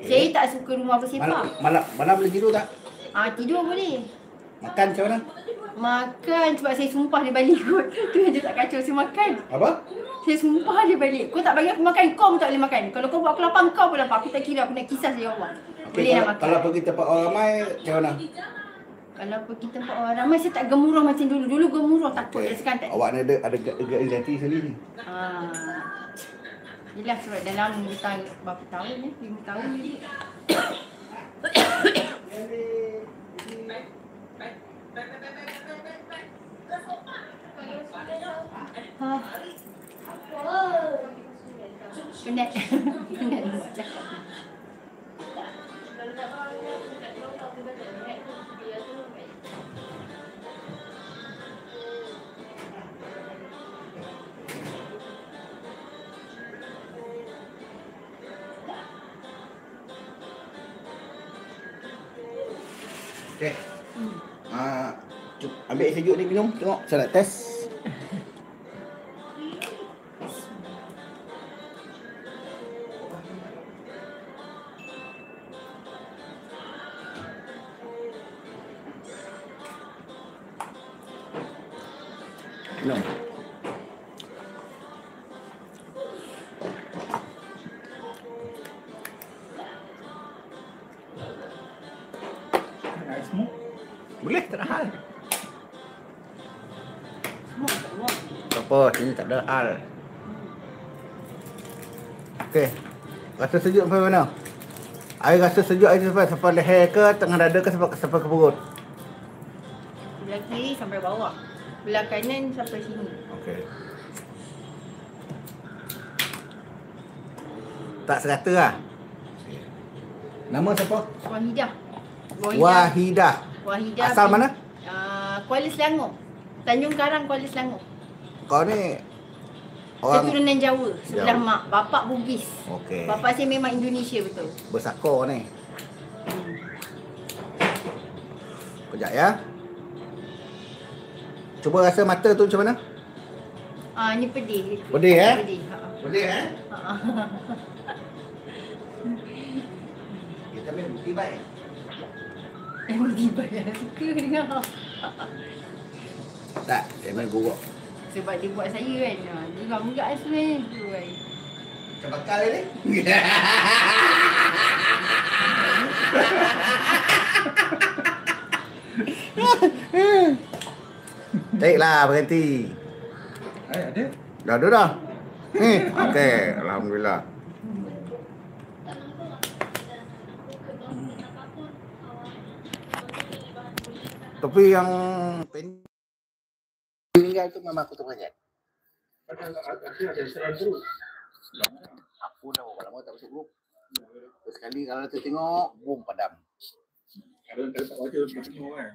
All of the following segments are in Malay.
Saya tak suka rumah bersepak. Malam boleh tidur tak? Tidur boleh. Makan macam mana? Makan sebab saya sumpah dia balik kot. Tu yang dia tak kacau saya makan. Apa? Saya sumpah dia balik. Kau tak bagi aku makan, kau pun tak boleh makan. Kalau kau buat aku lapar, kau pun lapar. Aku tak kira, aku nak kisah saja Allah. Boleh nak makan. Kalau pergi tempat orang ramai, macam mana? Kalau pergi tempat orang ramai, saya tak gemuruh macam dulu. Dulu gemuruh takut. Sekarang tak. Awak ada anxiety sendiri ni? Yelah sebab dalam berapa tahun ni? 5 tahun ni. Penat. Penat cakap. Okay. Ambil air sejuk ni minum. Tengok saya nak test. Minum. Boleh, tak ada hal. Tak apa, sini tak ada hal. Okey. Rasa sejuk sampai mana? Air rasa sejuk air sampai leher ke, tengah dada ke sampai ke perut? Belah kiri sampai bawah. Belah kanan sampai sini. Okey. Tak serata lah. Nama siapa? Wahidah. Wahidah. Asal mana? Kuala Selangor. Tanjung Karang, Kuala Selangor. Kau ni orang keturunan Jawa. Sebelah mak. Bapak Bugis. Okey. Bapak saya memang Indonesia betul. Bersakor ni. Kejap ya. Cuba rasa mata tu macam mana? Ni pedih. Pedih eh? Pedih. Pedih eh? Kita main bukti baik. Bukti baik. Suka dengar. Tak, dia main guruk. Sebab dia buat saya kan. Dia enggak sebenarnya. Macam bakal ni. Baiklah, berhenti. Ada? Dah ada dah. Okey, alhamdulillah. Tapi yang meninggal tu memang aku terperanjat. Ada seran terus. Aku dah berapa lama tak masuk grup. Sekali kalau tu tengok, boom, padam. Kalau tak baca semua kan.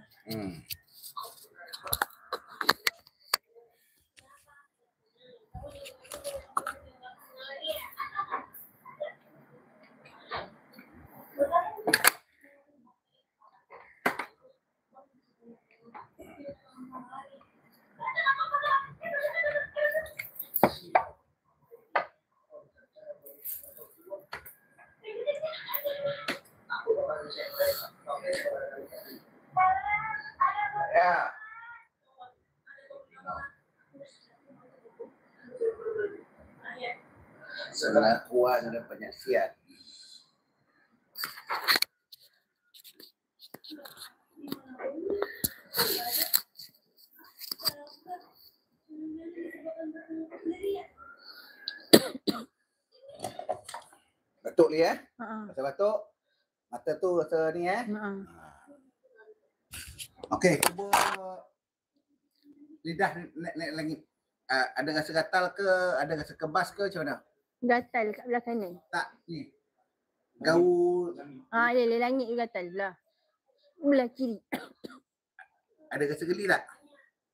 Ya. Sebenarnya kuat ada penyaksian. Batuk ni Rasa batuk. Mata tu rasa ni Okey, cuba lidah naik langit. Ada rasa gatal ke, ada rasa kebas ke macam mana? Gatal kat belah kanan. Tak, ni. Gaul. Langit gatal belah kiri. Ada rasa geli tak?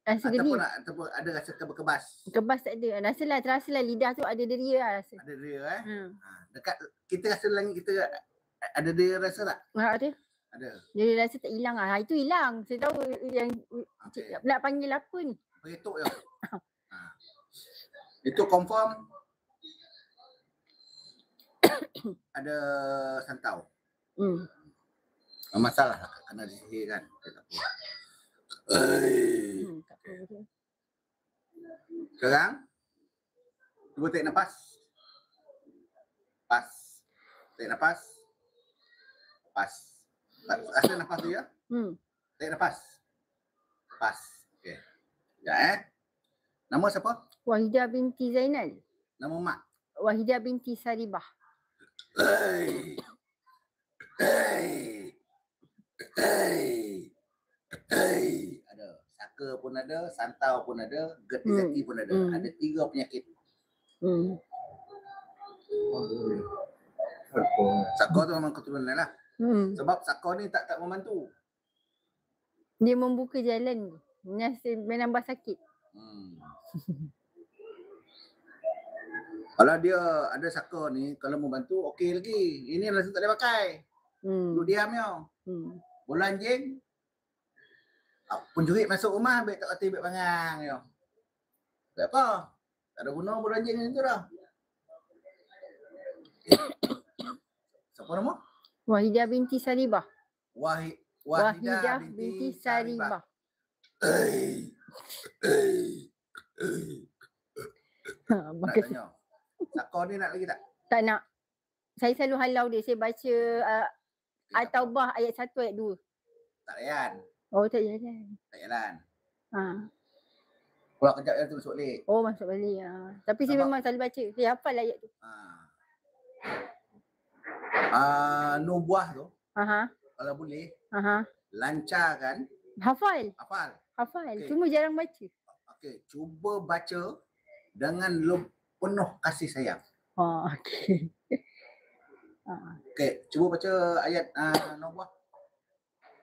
Rasa geli. Ataupun ada rasa kebas? Kebas tak ada. Terasalah lidah tu ada deria lah rasa. Ada deria Dekat kita rasa langit kita ada deria rasa tak? Ada. Ada. Dia rasa tak hilang lah. Itu hilang. Saya tahu yang nak panggil apa ni? Begitu je. Itu confirm. ada santau. Hmm. Masalah lah kena disihir kan. Tak apa. Tak apa betul. Sekarang cuba tarik nafas. Pas. Tarik nafas. Pas. Rasa nafas tu ya. Tarik nafas. Pas. Okey. Ya Nama siapa? Wahidah binti Zainal. Nama mak. Wahidah binti Saribah. Hey. Hey. Hey. Hey. Ada. Saka pun ada, santau pun ada, geti-geti pun ada. Ada 3 penyakit. Saka tu memang keturunan lah. Sebab saka ni tak membantu. Dia membuka jalan. Menambah sakit. Kalau dia ada saka ni, kalau membantu okey lagi. Ini langsung tak boleh pakai. Duduk diam ya. Bola anjing. Penjurit masuk rumah, ambil tak kata ambil pangang ya. Tak apa. Tak ada guna bola anjing ni tu dah. Siapa nama? Wahidah binti Saribah. Wahidah binti Saribah. Nak tanya. Saka ni nak lagi tak? Tak nak. Saya selalu halau dia. Saya baca At-Taubah ayat 1 ayat 2. Tak layan. Oh tak jalan. Tak jalan. Ha. Pulang kejap dia tu masuk balik. Oh masuk balik. Tapi saya memang selalu baca. Saya hafal ayat tu. Nubuah tu. Aha. Kalau boleh. Aha. Lancarkan. Hafal. Okay. Cuma jarang baca. Okey, cuba baca dengan penuh kasih sayang. Okey. Okey, cuba baca ayat Nubuah.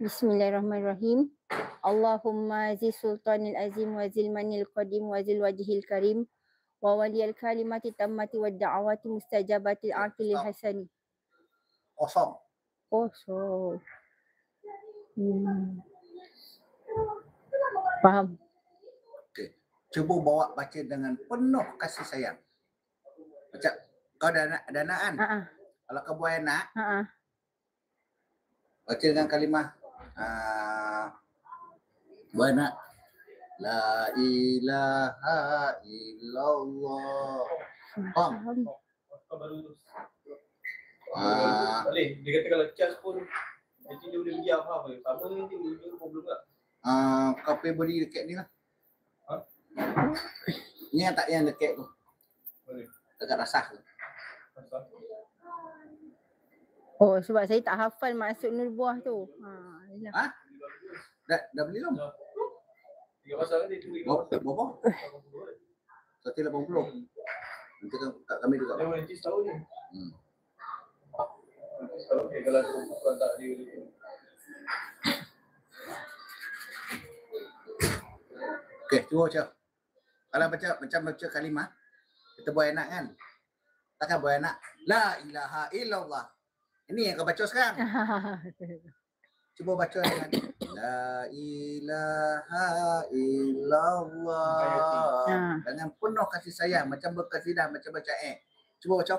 Bismillahirrahmanirrahim. Allahumma zi sultanil azim wa zil manil qadim wa zil wajhil karim wa waliyal kalimati tammati wa da'awati mustajabatil aqilil hasani. Kosong. Faham. Okey. Cuba bawa baca dengan penuh kasih sayang. Macam kau ada anak kan? Kalau kau buat anak, baca dengan kalimah buat anak. La ilaha illallah. Faham? Kau baru tu. Boleh. Dia kata kalau charge pun nanti dia boleh pergi apa sama nanti dia problem tak? Kau pay body dekat ni lah. Ni yang tak yang dekat tu. Boleh. Dekat rasah tu. Oh sebab saya tak hafal maksud nubuah tu. Dah beli belum? 3 pasal kan dia tunggu 3 pasal. Berapa? 180. Nanti kat kami juga. Dia nanti setahun ni. Okey kalau bukan tak dia. Okey, cuba baca. Kalau baca kalimah, kita buat anak kan? Takkan buat anak. La ilaha illallah. Ini yang kau baca sekarang. Cuba baca dengan La ilaha illallah. Dengan penuh kasih sayang. Macam berkasidah, macam baca Cuba baca.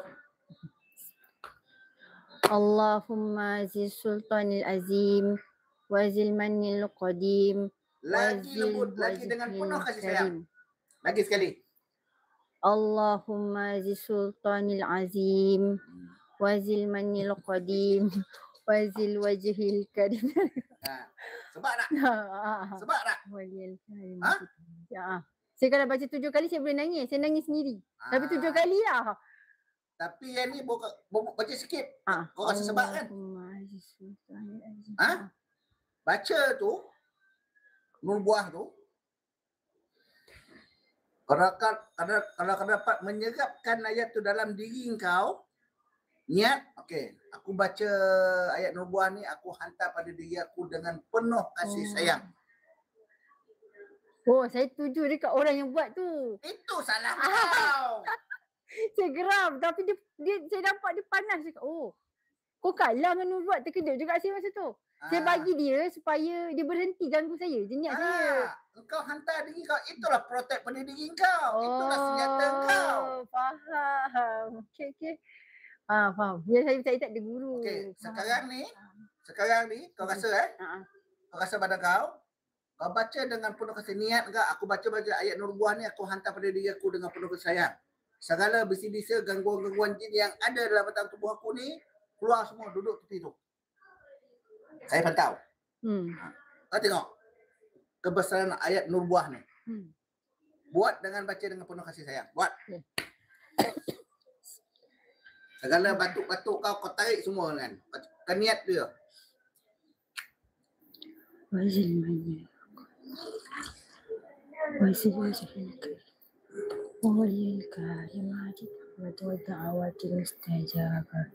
Allahumma zil sultanil azim wa zil manil qadim. Lagi lembut, lagi dengan penuh kasih sayang. Lagi sekali. Allahumma zil sultanil azim wa zil manil qadim wa zil wajhil karim. Sebab tak? Sebab tak? Saya kalau baca 7 kali saya boleh nangis. Saya nangis sendiri. Tapi 7 kali lah. Tapi yang ni baca sikit. Kau rasa sebab kan? Baca tu, nubuah tu, kalau kau dapat menyerapkan ayat tu dalam diri kau, niat, okey, aku baca ayat nubuah ni, aku hantar pada diri aku dengan penuh kasih sayang. Oh, saya tuju dekat orang yang buat tu. Itu salah kau. Saya geram tapi dia saya nampak dia panas cakap, "Oh, kau kalah dengan Nur buat." Terkejut juga saya masa tu. Saya bagi dia supaya dia berhenti ganggu saya. Dia niat saya. Kau hantar diri kau, itulah protect pada diri kau. Itulah senjata kau. Faham. Okey. Faham. Biar saya tak ada guru. Okey, Faham. sekarang ni kau rasa kau rasa badan kau baca dengan penuh kasih niat ke aku baca ayat nubuah ni aku hantar pada diri aku dengan penuh kasih sayang. Segala bisi-bisi gangguan-gangguan jin yang ada dalam batang tubuh aku ni keluar semua duduk tepi tu. Saya pantau. Kau tengok kebesaran ayat nubuah ni. Buat dengan baca dengan penuh kasih sayang. Buat. Segala batuk-batuk kau tarik semua kan. Kan niat dia. Wazil mani. Wazil wajhika. Wawalil kalimati wa da'awati mustajabah.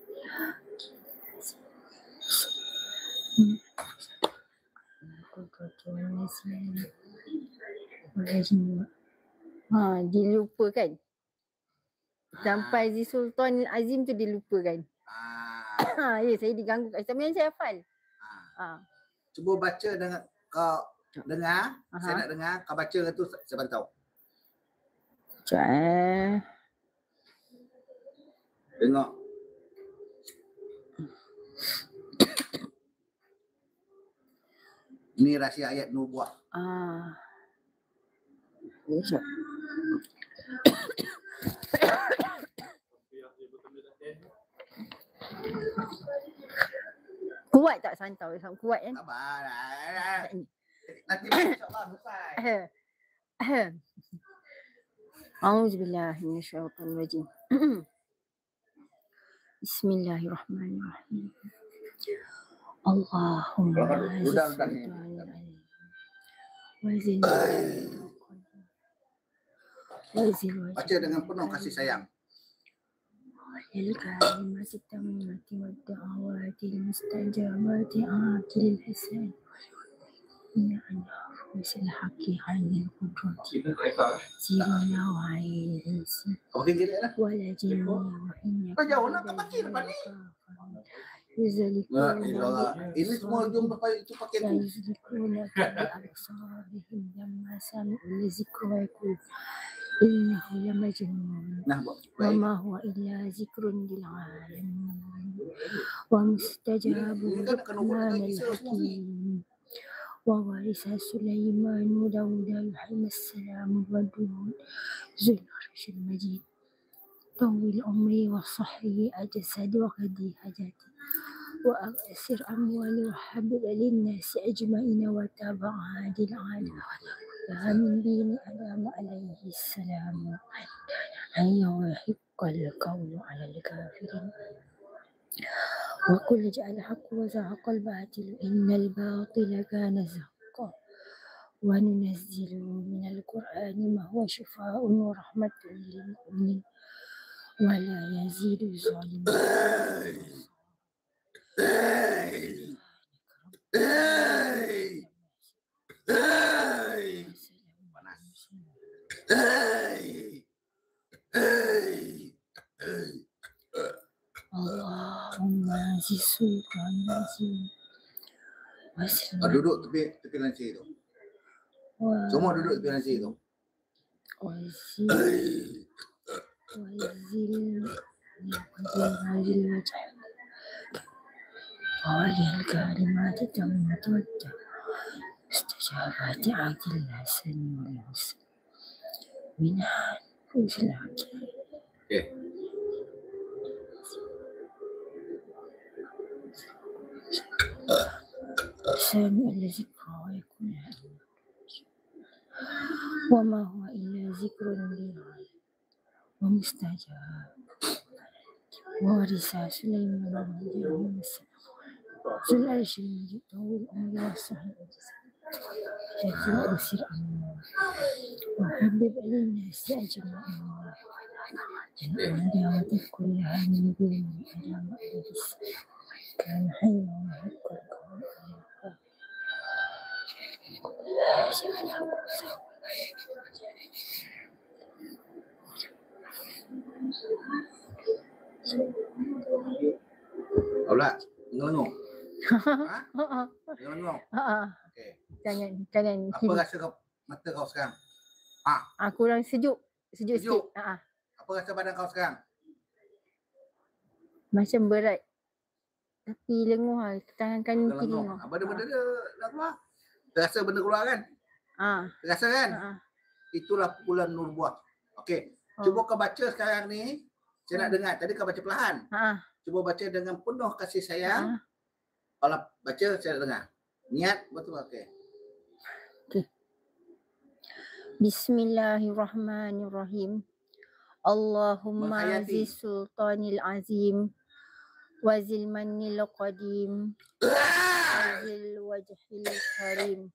Dia lupa kan? Sampai Aziz Sultan Azim tu dia lupa kan? Ya, saya diganggu kat situ. Yang saya hafal. Cuba baca dengan kau dengar. Saya nak dengar. Kau baca tu saya pantau. Sekejap Tengok. Ini rahsia ayat nubuah. Sekejap. Kuat tak santau? Kuat kan? Sabar. Nanti insyaAllah selesai. A'udzubillahi minasyaitonirrajim. Bismillahirrahmanirrahim. Allahumma baca dengan penuh kasih sayang. الكلمات التامة والدعوات المستجابة عاقل الحسن إن أنفس الحق عن القدرة سيرنا وعين الإنسان ولا جن وإنك Ini semua jumpa itu pakai tu. يزلقون بأبصارهم لما سمعوا الذكر ويقول إنه لمجنون وما هو إلا ذكر للعالمين ومستجاب الرحمن الحكيم وورث سليمان داود عليه السلام وداود ذو العرش المجيد طول عمري وصحي أجساد وغدي حاجاتي وأكثر أموالي وحبب للناس أجمعين وتابع هذه العالم من دين آدم عليه السلام أن يحق القول على الكافرين وقل جعل الحق وزهق الباطل إن الباطل كان زهقا وننزل من القرآن ما هو شفاء ورحمة للمؤمنين ولا يزيد الظالمين Allahumma zisukan nazim. Duduk tepi lancir tu. Semua duduk tepi lancir tu. Wazil kalimati tammati wadda mustajabati aqil hasan wal husn minhan fusil hakim. Okey. سامع الذكر ويكون وما هو إلا ذكر للعالمين ومستجاب وورث سليمان عليه السلام ذو العرش المجيد طول العمر والصحة شكل أسر أمور وحبب للناس أجمعين ودعوة كلها من دون أدام عليه السلام كان حيا وحق القول Aulat, ngelengok. Ngelengok. Okey. Jangan. Apa rasa kau mata kau sekarang? Kurang sejuk sikit. Apa rasa badan kau sekarang? Macam berat. Tapi lenguh lah. Tangan kanan Bukan kiri lenguh. lenguh. Benda-benda dia dah keluar. Terasa benda keluar kan? Terasa kan? Itulah pukulan nubuah. Okey. Cuba kau baca sekarang ni. Saya nak dengar. Tadi kau baca perlahan. Cuba baca dengan penuh kasih sayang. Kalau baca, saya nak dengar. Niat betul. Okey. Bismillahirrahmanirrahim. Allahumma Menghayati. zis sultanil azim. Wazil manil qadim. Wazil wajhil karim.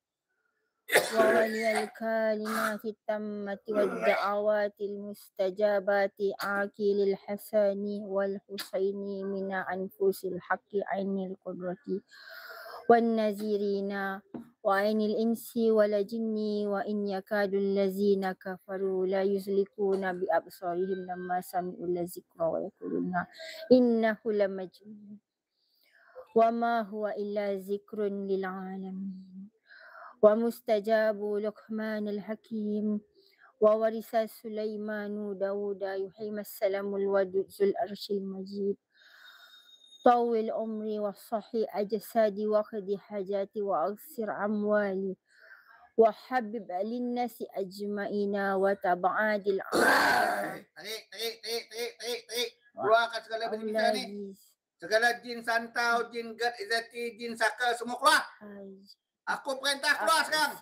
وولي الكلمات التامة والدعوات المستجابات عاقل الحسن والحسين من أنفس الحق عين القدرة والنذيرين وعين الإنس والجن وإن يكاد الذين كفروا لا يزلقون بأبصارهم لما سمعوا الذكر ويقولون إنه لمجنون وما هو إلا ذكر للعالمين ومستجاب لقمان الحكيم وورث سليمان داود يحيي السلام الودود ذو العرش المجيد طول العمر والصحي أجسادي وقضي حاجاتي وأغسر أموالي وحبب للناس أجمعين وتبعاد العالم. Tarik. Keluarkan segala benda kita ni. Segala jin santau, jin gad, izati, jin saka, semua keluar. Aku perintah keluar sekarang.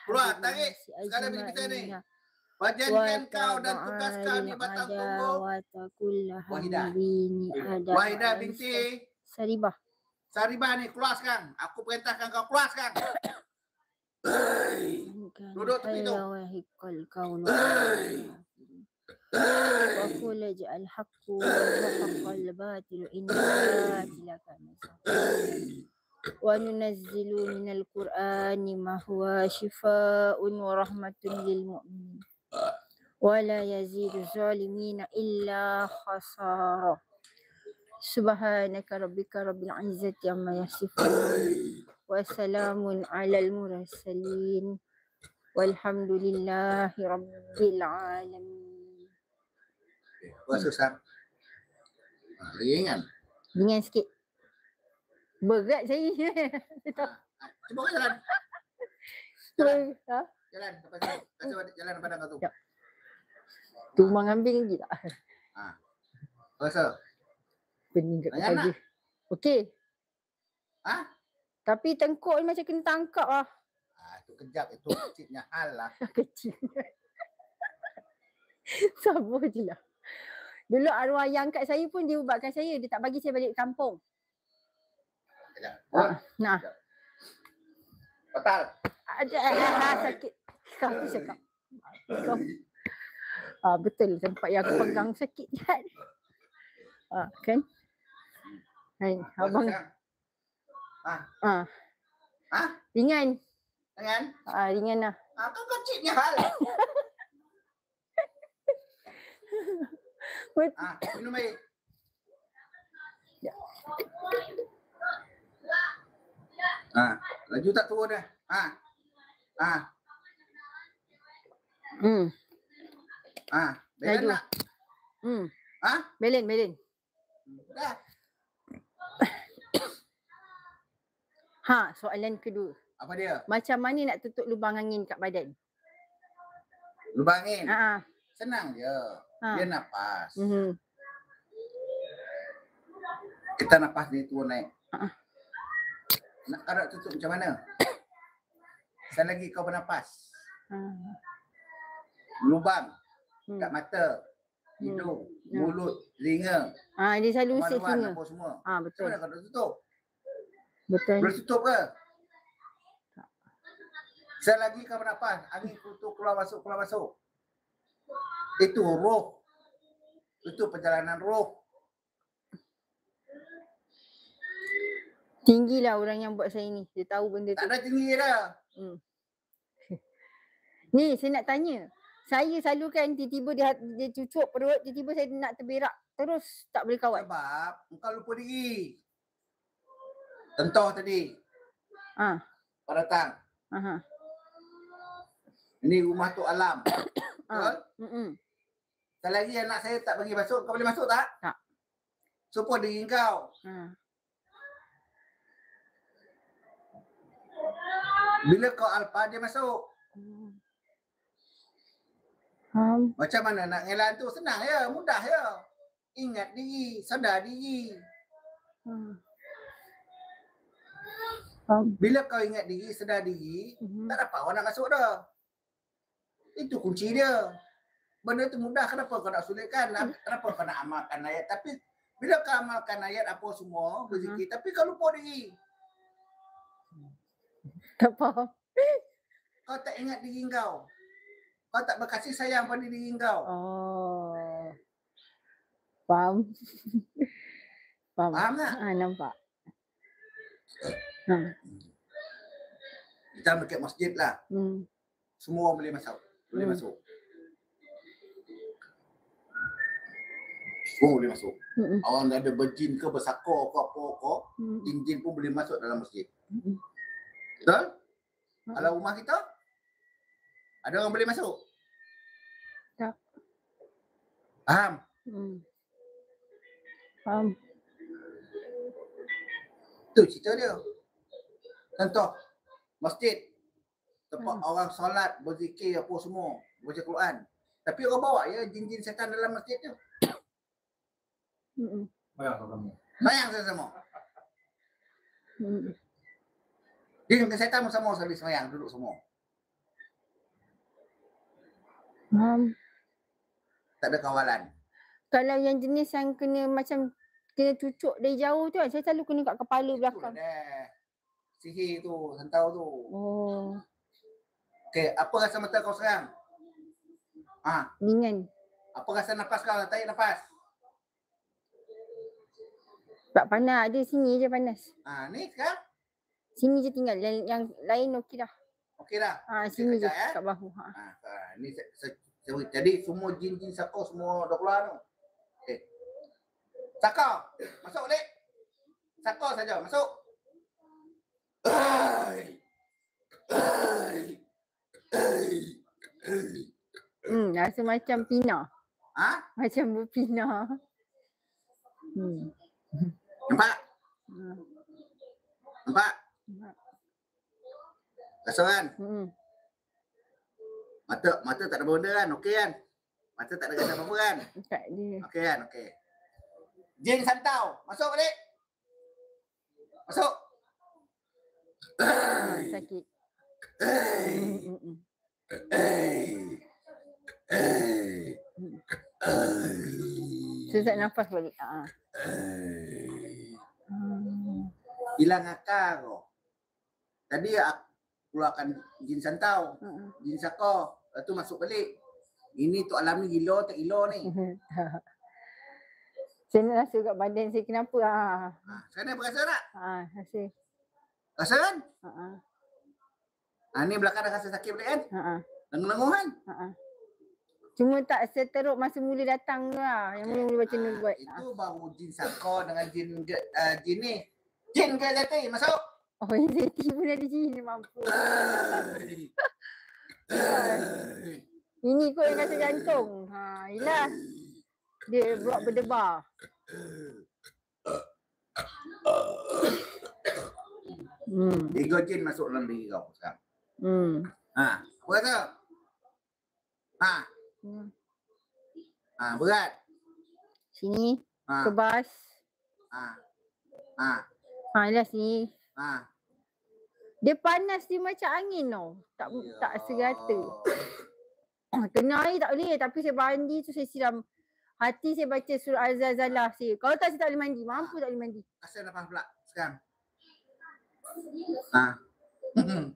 Keluar, tarik segala benda kita ni. Perjanjian kau dan tugas kau di batang tubuh. Wahidah binti Saribah ni keluar sekarang. Aku perintahkan kau keluar sekarang. Duduk tepi tu. وقل جاء الحق وحق الباطل إن الباطل كان زهوقا وننزل من القرآن ما هو شفاء ورحمة للمؤمنين ولا يزيد الظالمين إلا خسارا سبحانك ربك رب العزة عما يصفون وسلام على المرسلين والحمد لله رب العالمين. Puasa sah. Ringan. Ringan sikit. Berat saya. Cuba kau jalan. Ha? Jalan. Jalan pada kau tu. Tumbang ambil lagi tak? Puasa. Pening kat kepala. Okey. Tapi tengkuk ni macam kena tangkap lah. Itu kejap. Itu kecilnya hal lah. Kecil. Sabar je lah. Dulu arwah yang kat saya pun dia ubatkan saya. Dia tak bagi saya balik kampung. Nah. Batal. Sakit. Kau cakap. Betul tempat yang aku pegang sakit kan. Kan? Hai, abang. Ringan. Ringan? Ringan lah. Kau kecilnya hal. Minum air. Laju tak turun dah. Belen tak? Belen. Dah. Soalan kedua. Apa dia? Macam mana nak tutup lubang angin kat badan? Lubang angin? Senang je. Dia nafas. Kita nafas dia turun naik. Nak kau nak tutup macam mana? Sekali lagi kau bernafas. Lubang kat mata, hidung, mulut, telinga. Dia selalu usik telinga. Betul. Macam mana kau nak tutup? Betul. Boleh tutup ke? Sekali lagi kau bernafas, angin keluar masuk. Itu roh. Itu perjalanan roh. Tinggilah orang yang buat saya ni. Dia tahu benda tu. Tak ada tinggi dah. Ni saya nak tanya. Saya selalu kan tiba-tiba dia cucuk perut. Tiba-tiba saya nak terberak. Terus tak boleh kawal. Sebab kau lupa diri. Contoh tadi. Kau datang. Ini rumah Tok Alam. Betul? Sekali lagi anak saya tak bagi masuk. Kau boleh masuk tak? Tak. Supur diri kau. Bila kau alpa dia masuk. Macam mana nak ngelan tu? Senang ya, mudah ya. Ingat diri, sedar diri. Bila kau ingat diri, sedar diri, tak dapat orang nak masuk dah. Itu kunci dia. Benda tu mudah, kenapa kau nak sulitkan? Kenapa kau nak amalkan ayat? Tapi bila kau amalkan ayat apa semua, berzikir, tapi kau lupa diri. Tak faham. Kau tak ingat diri kau. Kau tak berkasih sayang pada diri kau. Oh. Faham. Faham. Faham tak? Nampak. Kita dekat masjid lah. Semua boleh masuk. Boleh masuk. Semua boleh masuk. Orang dah ada berjin ke, bersakor ke apa-apa, jin-jin pun boleh masuk dalam masjid. Betul? Kalau rumah kita, ada orang boleh masuk? Tak. Faham? Faham. Itu cerita dia. Contoh, masjid. Tempat orang solat, berzikir apa semua. Baca Quran. Tapi orang bawa ya jin-jin setan dalam masjid tu. Bayang sama. Jin dengan setan sama sambil semayang, duduk semua. Tak ada kawalan. Kalau yang jenis yang kena macam kena cucuk dari jauh tu kan, saya selalu kena kat kepala belakang. Sihir tu, hentau tu. Oh. Okey, apa rasa mata kau sekarang? Ringan. Apa rasa nafas kau? Tarik nafas. Tak panas, ada sini je panas. Ni sekarang? Sini je tinggal, yang lain okey dah. Okey dah. Sini je kat bahu. Ni jadi semua jin-jin sakau semua dah keluar tu. Okey. Sakau, masuk balik. Sakau saja, masuk. Rasa macam pina. Macam berpina. Nampak? Nampak? Rasa kan? Mata tak ada benda kan? Okey kan? Mata tak ada kata apa-apa kan? Tak ada. Okey kan? Okey. Jin santau, masuk balik. Masuk. Sakit. Sesak nafas balik. Hilang akal kau. Tadi aku keluarkan jin santau, jin sakor, lepas tu masuk balik. Ini tu alami gila tak gila ni. Saya nak rasa kat badan saya kenapa. Sekarang berasa tak? Rasa. Rasa kan? Ni belakang dah rasa sakit balik kan? Lenguh-lenguh kan? Cuma tak seteruk masa mula datang tu lah. Yang mula-mula baca nubuat. Itu baru jin sakor dengan jin ni. Jin ke Zati? Masuk. Oh, yang Zati pun ada jin. Mampu. Ini kot yang kata jantung. Yelah. Dia buat berdebar. Tiga jin masuk dalam diri kau sekarang. Apa kata? Berat. Sini. Kebas. Yelah sini. Dia panas, dia macam angin tau. Tak serata. Kena air tak boleh. Tapi saya mandi tu saya siram. Hati saya baca surah Al-Zalzalah saya. Kalau tak saya tak boleh mandi. Mampu tak boleh mandi. Asal nafas pula sekarang.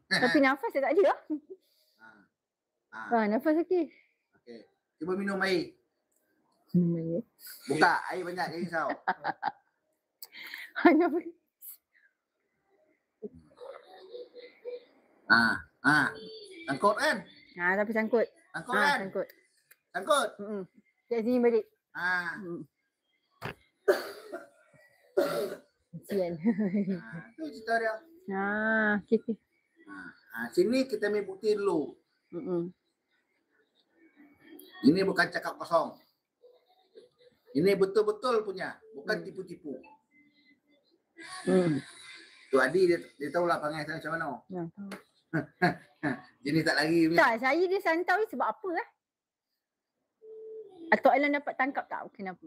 Tapi nafas saya tak ada lah. Nafas okey. Okey. Cuba minum air. Minum air. Buka air banyak jadi risau. Nafas. Sangkut kan? Tapi sangkut. Sangkut kan? Sangkut. Sangkut? Kat sini balik. Kesian. Itu cerita dia. Okay. Sini kita ambil bukti dulu. Ini bukan cakap kosong. Ini betul-betul punya, bukan tipu-tipu. Tu Adi dia tahulah perangai saya macam mana. Ya, tahu. Jenis tak lagi. Tak, saya dia santau ni sebab apa lah? Atau Alan dapat tangkap tak kenapa?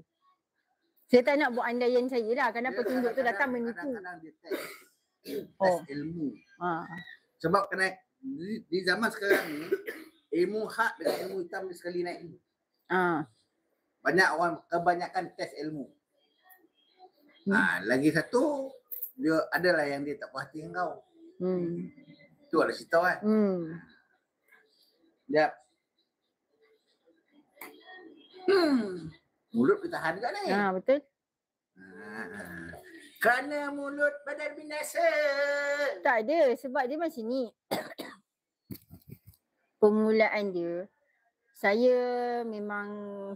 Saya tak nak buat andaian saya lah. Kenapa tunjuk tu datang menipu. Kadang-kadang dia test ilmu. Sebab kena di zaman sekarang ni, ilmu hak dengan ilmu hitam ni sekali naik. Banyak orang kebanyakan test ilmu. Lagi satu, dia adalah yang dia tak puas hati dengan kau. Tu ada cerita kan. Sekejap. Mulut kita tahan juga ni. Betul. Kerana mulut badan binasa. Tak ada, sebab dia macam ni. Permulaan dia, saya memang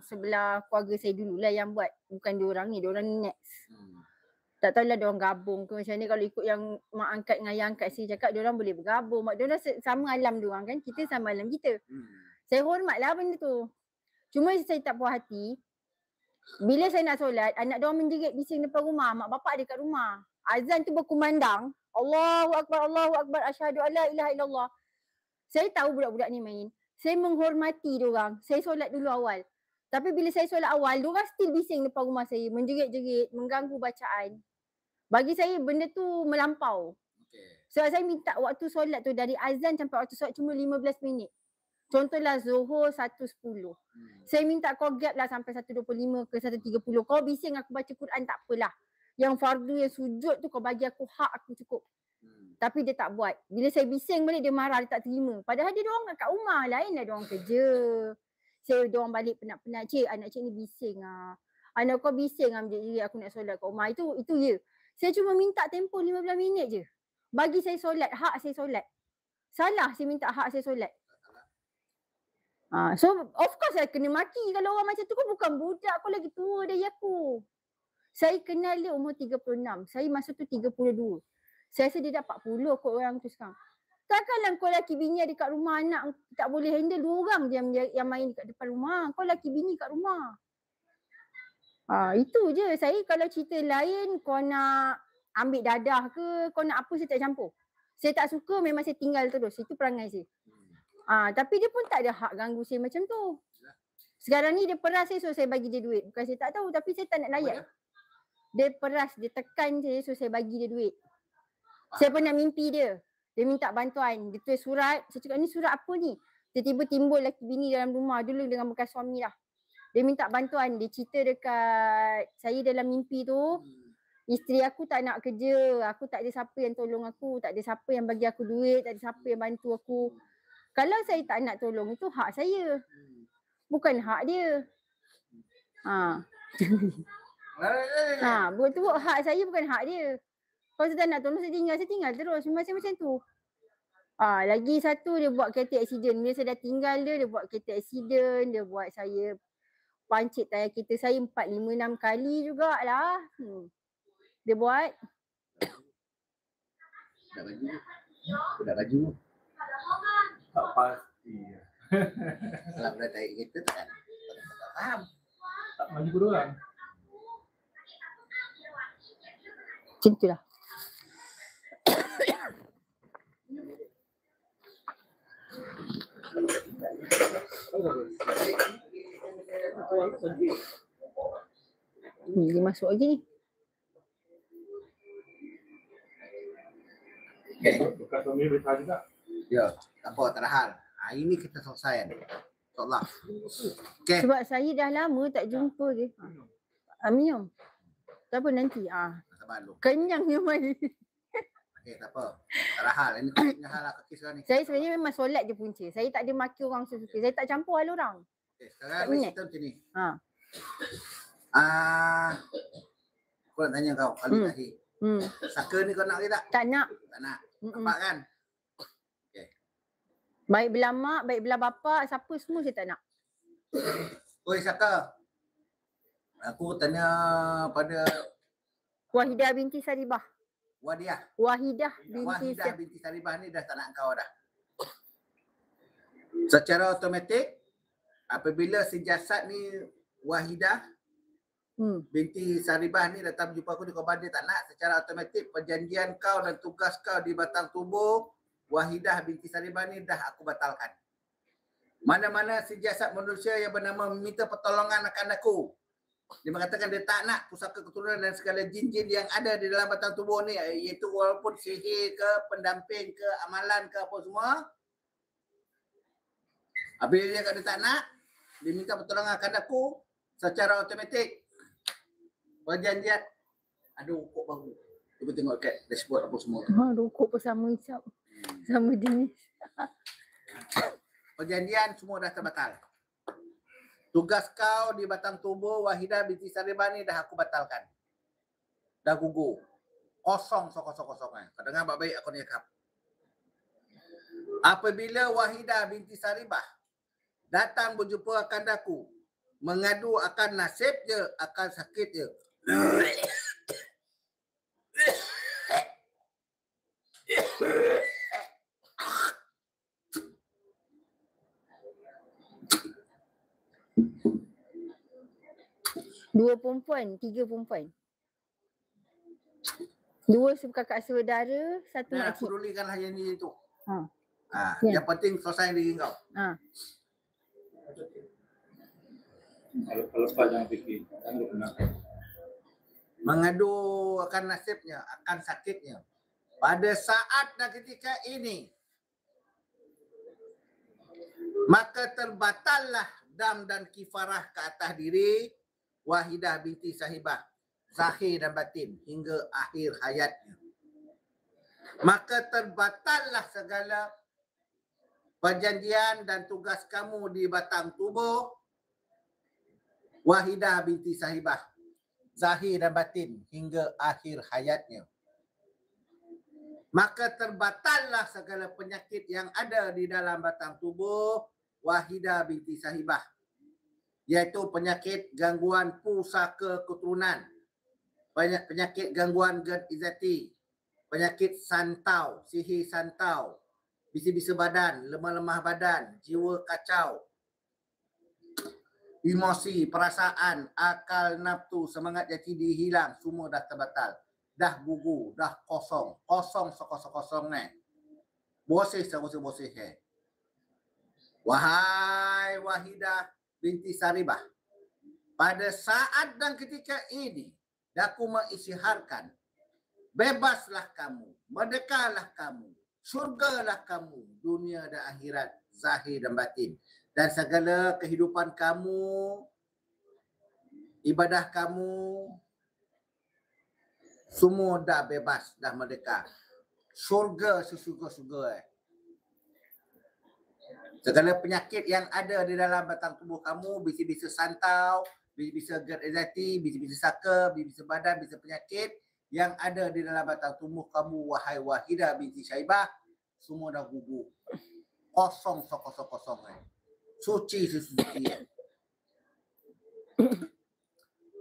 sebelah keluarga saya dululah yang buat. Bukan diorang ni next. Tak tahulah diorang gabung ke macam ni. Kalau ikut yang mak angkat dengan ayah angkat saya cakap, diorang boleh bergabung. Mak diorang sama alam diorang kan. Kita sama alam kita. Saya hormatlah benda tu. Cuma saya tak puas hati. Bila saya nak solat, anak diorang menjerit bising depan rumah. Mak bapak ada kat rumah. Azan tu berkumandang. Allahu Akbar, asyhadu an la ilaha illallah. Saya tahu budak-budak ni main. Saya menghormati diorang. Saya solat dulu awal. Tapi bila saya solat awal, diorang still bising depan rumah saya. Menjerit-jerit, mengganggu bacaan. Bagi saya benda tu melampau. Sebab saya minta waktu solat tu dari azan sampai waktu solat cuma 15 minit. Contohlah Zuhur 1.10. Saya minta kau gap lah sampai 1.25 ke 1.30. Kau bising aku baca Quran tak apalah. Yang fardu yang sujud tu kau bagi aku hak aku cukup. Tapi dia tak buat. Bila saya bising balik dia marah, dia tak terima. Padahal dia diorang kat rumah, lain lah diorang kerja. Saya diorang balik penat-penat. Cik, anak cik ni bising lah. Anak kau bising lah menjerit aku nak solat kat rumah. Itu ya. Saya cuma minta tempoh 15 minit je. Bagi saya solat, hak saya solat. Salah saya minta hak saya solat. So of course saya kena maki kalau orang macam tu kan bukan budak, aku lagi tua dari aku. Saya kenal dia umur 36, saya masa tu 32. Saya rasa dia dah 40 kot orang tu sekarang. Takkanlah kau laki bini ada kat rumah, anak tak boleh handle 2 orang je yang main kat depan rumah. Kau laki bini kat rumah. Itu je. Saya kalau cerita lain kau nak ambil dadah ke, kau nak apa saya tak campur. Saya tak suka memang saya tinggal terus. Itu perangai saya. Tapi dia pun tak ada hak ganggu saya macam tu. Sekarang ni dia peras saya so saya bagi dia duit. Bukan saya tak tahu tapi saya tak nak layan. Dia peras, dia tekan saya so saya bagi dia duit. Saya pernah mimpi dia. Dia minta bantuan. Dia tulis surat. Saya cakap ni surat apa ni? Tiba-tiba timbul laki bini dalam rumah dulu dengan bekas suami lah. Dia minta bantuan. Dia cerita dekat saya dalam mimpi tu. Isteri aku tak nak kerja. Aku tak ada siapa yang tolong aku. Tak ada siapa yang bagi aku duit. Tak ada siapa yang bantu aku. Kalau saya tak nak tolong, itu hak saya. Bukan hak dia. Betul hak saya bukan hak dia. Kalau saya tak nak tolong, saya tinggal terus. Macam tu. Lagi satu, dia buat kereta accident. Bila saya dah tinggal dia buat kereta accident. Dia buat saya pancit tayar kereta saya 4, 5, 6 kali jugalah. Dia buat. Dah baju. Tak pasti. Kalau dah tarik kereta tak faham. Tak maju pun orang. Macam tu lah. Dia masuk lagi ni. Bukan suami beritahu juga. Ya, tak apa, tak ada hal. Hari ni kita selesai kan. InsyaAllah. Okay. Sebab saya dah lama tak jumpa dia. Minum. Tak apa nanti. Kenyang ni mari. Okay, tak apa. Tak ada hal. Ini tak ada hal lah kaki sekarang ni. Saya sebenarnya memang solat je punca. Saya tak ada maki orang sesuka. Saya tak campur hal orang. Okay, sekarang ni kita macam ni. Aku nak tanya kau kali terakhir. Saka ni kau nak ke tak? Tak nak. Tak nak. Nampak kan? Baik belah mak, baik belah bapa, siapa semua saya tak nak. Oi Saka. Aku tanya pada Wahidah binti Saribah. Wahidah binti Saribah ni dah tak nak kau dah. Secara automatik apabila si jasad ni Wahidah binti Saribah ni datang berjumpa aku di korban, dia tak nak. Secara automatik perjanjian kau dan tugas kau di batang tubuh Wahidah binti Saribah ni dah aku batalkan. Mana-mana si jasad manusia yang bernama meminta pertolongan akan aku, dia mengatakan dia tak nak pusaka keturunan dan segala jin-jin yang ada di dalam batang tubuh ni, iaitu walaupun sihir ke, pendamping ke, amalan ke, apa semua. Apabila dia tak nak, dia minta pertolongan akan aku secara automatik. Perjanjian ada ukur baru. Cuba tengok kat dashboard apa semua. Ada ukur pun sama hisap. Sama jenis. Perjanjian semua dah terbatal. Tugas kau di batang tubuh Wahidah binti Saribah ni dah aku batalkan. Dah gugur. Kosong sokong-sokong. Kau dengar baik-baik aku ni cakap. Apabila Wahidah binti Saribah datang berjumpa akan aku, mengadu akan nasib je, akan sakit je. Dua perempuan, tiga perempuan. Dua kakak saudara, satu Nah, makcik. aku dulikanlah yang ni tu. Ya. Yang penting selesai diri kau. Kalau lepas jangan fikir. Jangan kena. Mengadu akan nasibnya, akan sakitnya. Pada saat dan ketika ini, maka terbatallah dam dan kifarah ke atas diri Wahidah binti Saribah, zahir dan batin hingga akhir hayatnya. Maka terbatallah segala perjanjian dan tugas kamu di batang tubuh Wahidah binti Saribah, zahir dan batin hingga akhir hayatnya. Maka terbatallah segala penyakit yang ada di dalam batang tubuh Wahidah binti Saribah, iaitu penyakit gangguan pusaka keturunan, penyakit gangguan gerd izati, penyakit santau, sihir santau, bisi-bisi badan, lemah-lemah badan, jiwa kacau, emosi, perasaan, akal, nafsu, semangat jati diri hilang, semua dah terbatal. Dah gugur, dah kosong. Kosong sekosong-kosong ni. Bosih sebosih-bosih ni. Wahai Wahidah binti Saribah, pada saat dan ketika ini, aku mengisytiharkan, bebaslah kamu, merdekalah kamu, syurgalah kamu, dunia dan akhirat, zahir dan batin. Dan segala kehidupan kamu, ibadah kamu, semua dah bebas, dah merdeka. Syurga sesyurga-syurga. Segala penyakit yang ada di dalam batang tubuh kamu, bisa-bisa santau, bisa gerd izati, bisa saka, bisa badan, bisa penyakit yang ada di dalam batang tubuh kamu, wahai Wahidah binti Saribah, semua dah gugur. Kosong sekosong-kosong. Suci sesuci.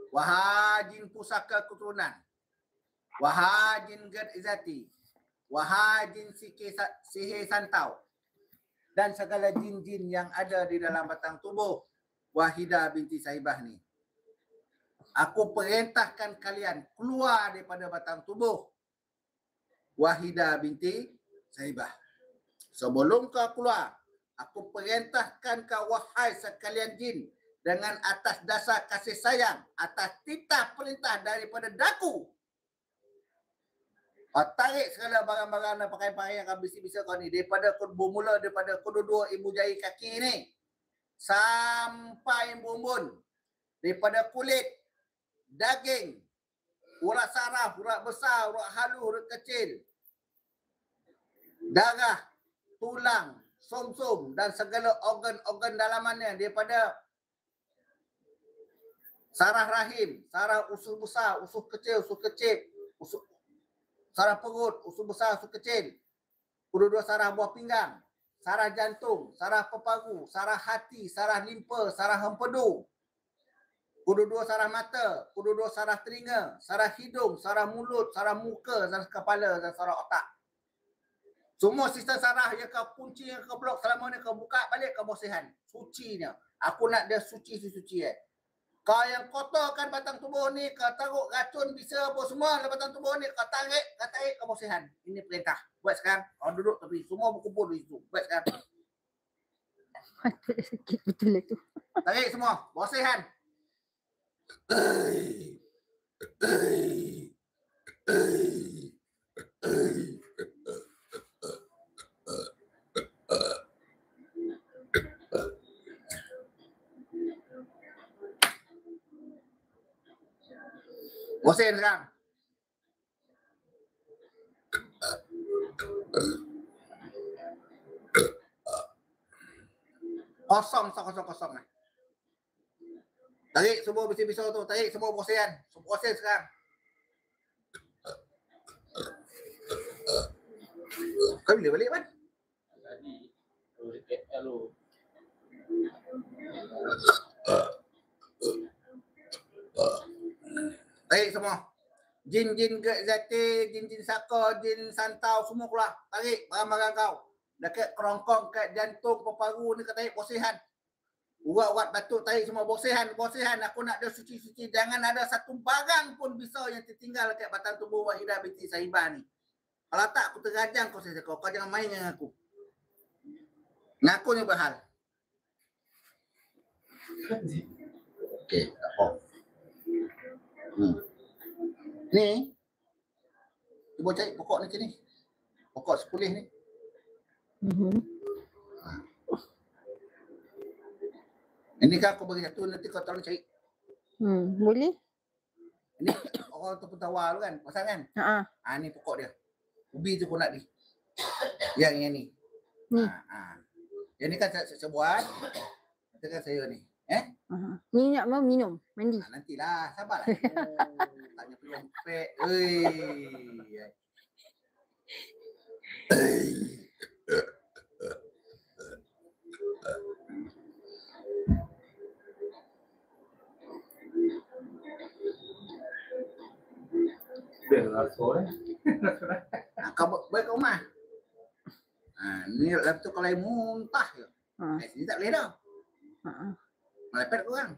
Wahai jin pusaka keturunan, wahai jin gerd izati, wahai jin sihir santau, dan segala jin-jin yang ada di dalam batang tubuh Wahidah binti Saribah ni, aku perintahkan kalian keluar daripada batang tubuh Wahidah binti Saribah. Sebelum kau keluar, aku perintahkan kau wahai sekalian jin, dengan atas dasar kasih sayang, atas titah perintah daripada daku, tarik segala barang-barang dan pakaian-pakaian yang kau bisa-bisa kau ni, daripada bermula daripada kedua-dua ibu jari kaki ni sampai bumbun, daripada kulit, daging, urat saraf, urat besar, urat halus, urat kecil, darah, tulang, som-som dan segala organ-organ dalamannya, daripada saraf rahim, saraf usus besar, usus kecil, saraf perut, usus besar, usus kecil, kedua-dua saraf buah pinggang, saraf jantung, saraf peparu, saraf hati, saraf limpa, saraf empedu, kedua-dua saraf mata, kedua-dua saraf telinga, saraf hidung, saraf mulut, saraf muka, saraf kepala dan saraf otak. Semua sistem saraf yang kau kunci, yang kau blok selama ni, kau buka balik, kau bersihkan. Sucinya. Aku nak dia suci-suci. Kau yang kotorkan batang tubuh ni, kau taruh racun bisa apa semua dalam batang tubuh ni, kau tarik, kau bersihan. Ini perintah. Buat sekarang. Kau duduk tapi semua berkumpul di situ. Buat sekarang. Patut sakit betul itu. Tarik semua. Bersihan. Bersihin sekarang. Kosong. Tarik semua besi-besi tu. Tarik semua bersihan. Bersihin sekarang. Kau bila balik kan? Tadi. Dekat lalu. Tarik semua. Jin-jin zati, jin-jin saka, jin santau semua keluar. Tarik barang-barang kau. Dekat kerongkong, kat jantung, paru ni kau tarik bersihan. Urat-urat batuk tarik semua bersihan. Aku nak ada suci-suci. Jangan ada satu barang pun bisa yang tertinggal kat batang tubuh Wahidah binti Sahibah ni. Kalau tak aku terajang kau saja. Kau jangan main dengan aku. Ngaku ni berhal. Okey, tak apa. Ni. Cuba cari pokok ni sini. Pokok sepulih ni. Ini kan aku bagi satu, nanti kau tolong cari. Boleh? Ini orang tu pun tawar tu kan, pasal kan? Ni pokok dia. Ubi tu pun nak ni. Yang ni. Yang ni kan saya buat. Itu kan saya ni. Ni nak mau minum, mandi. Nantilah, sabarlah. Tanya peluang pek. Kau baik kat rumah. Ni laptop kalau muntah je. Sini tak boleh dah. Melepet korang.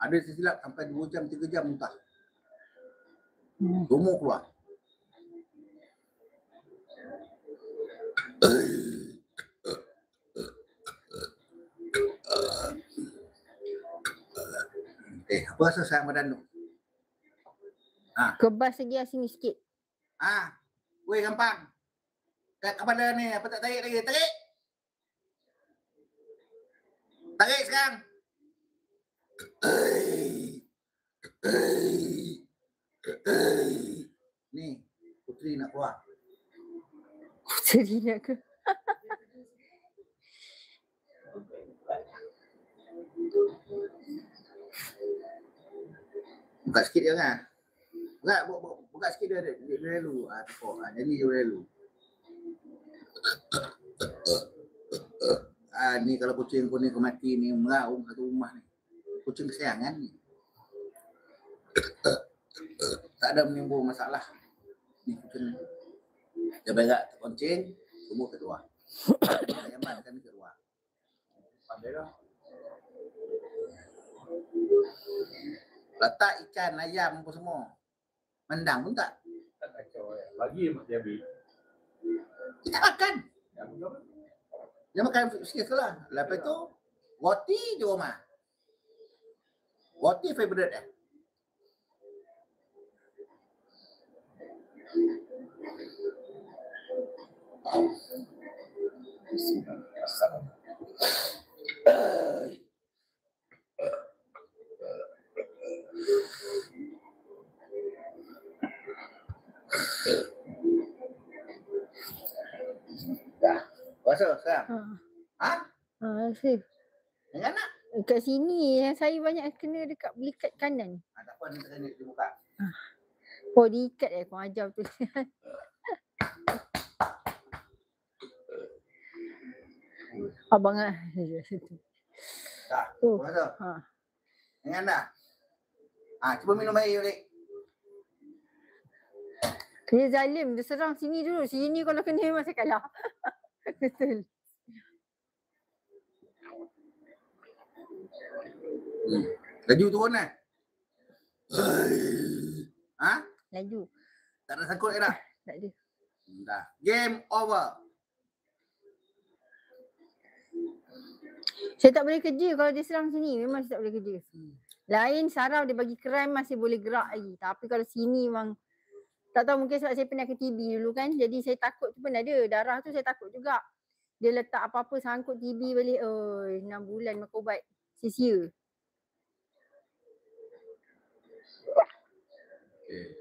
Ada silap sampai 2 jam, 3 jam muntah. Tumuk keluar. Apa rasa sayang badan tu? Kebas lagi sini sikit. Weh gampang. Kat kepala ni apa tak tarik lagi? Tarik. Tarik sekarang. Ni puteri nak keluar. Puteri nak ke? Buka sikit je kan? Buka sikit dia dulu. Tepuk. Jadi dia dulu. Ni kalau kucing pun ni mati ni meraung satu rumah ni. Kucing kesayangan ni. Tak ada menimbul masalah. Ni kucing. Dia berak kucing, semua keluar. Yang mana kan keluar. Pandai dah. Letak ikan, ayam apa semua. Mendang pun tak. Tak kacau ya. Bagi dia habis. Kita makan. Dia makan sikit lah. Lepas tu, roti di rumah. Roti favorite dia. Puasa sekarang? Safe. Jangan nak? Kat sini yang saya banyak kena dekat belikat kanan. Tak apa, ni tengah dibuka. Oh, diikat kau ajar betul. Abang Tak, puasa. Jangan dah. Cuba minum air balik. Dia zalim, dia serang sini dulu. Sini kalau kena memang saya kalah. Betul. Laju turun kan? Ha? Laju. Tak ada sangkut ke dah? Tak ada. Dah. Game over. Saya tak boleh kerja kalau dia serang sini. Memang saya tak boleh kerja. Lain saraf dia bagi krem masih boleh gerak lagi. Tapi kalau sini memang tak tahu, mungkin sebab saya pernah ke TB dulu kan. Jadi saya takut tu pun ada. Darah tu saya takut juga. Dia letak apa-apa sangkut TB balik. 6 bulan makan ubat. Sia-sia. Okay.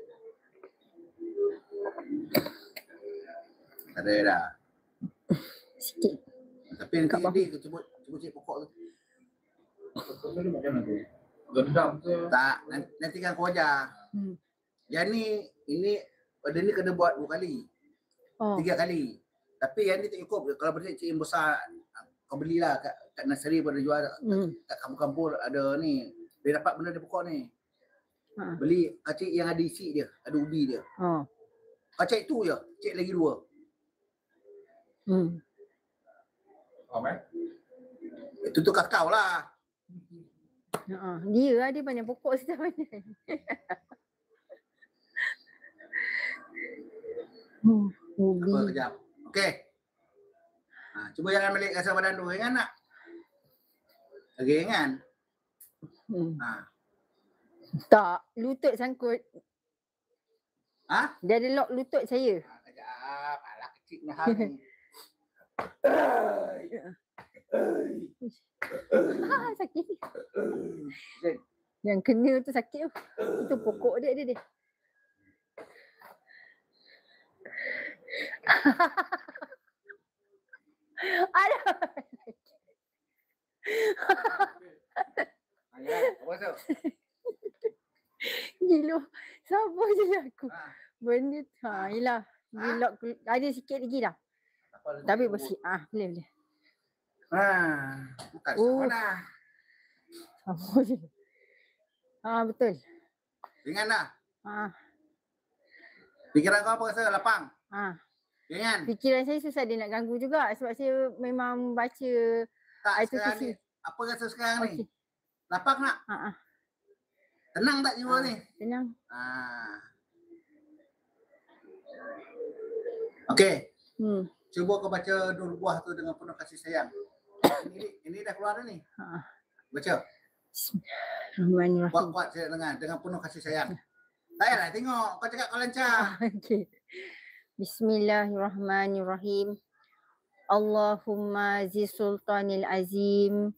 Ada dah. Sikit. Tapi nanti dia cuba cek pokok tu. Pokok tu macam mana tu? Gendam ke? Tak, nanti kan kau ajar. Yang ni, dia ni kena buat 2 kali. 3 kali. Tapi yang ni tak cukup. Kalau benda cik yang besar, kau belilah kat nursery pun ada jual. Kat kampung-kampung ada ni. Dia dapat benda di pokok ni. Beli kacik yang ada isi dia, ada ubi dia. Kacik tu je, cik lagi 2. Itu tu kakao lah. Dia ada banyak pokok sudah banyak. Ubi. Apa kejap. Okey. Cuba jalan balik rasa badan tu, ingat tak? Okey, ingat? Tak, lutut sangkut. Dia ada lock lutut saya. Kejap, alah kecilnya hal ni. Sakit. Yang kena tu sakit tu. Itu pokok dia. Aduh. Apa tu? Gila. Sabar je aku. Benda tu. Yelah. Lock, ada sikit lagi dah. Tapi bersih. Boleh. Bukan sama dah. Sama je. Betul. Ingat tak? Fikiran kau apa rasa? Lapang? Ingat? Fikiran saya susah dia nak ganggu juga. Sebab saya memang baca. Tak, sekarang ni. Apa rasa sekarang ni? Lapang tak? Tenang tak jiwa ni? Tenang. Okey. Cuba kau baca Nur Buah tu dengan penuh kasih sayang. Ini dah keluar dah ni. Baca. Bismillahirrahmanirrahim. Kuat saya dengan penuh kasih sayang. Tak payahlah tengok. Kau cakap kau lancar. Okey. Bismillahirrahmanirrahim. Allahumma zi sultanil azim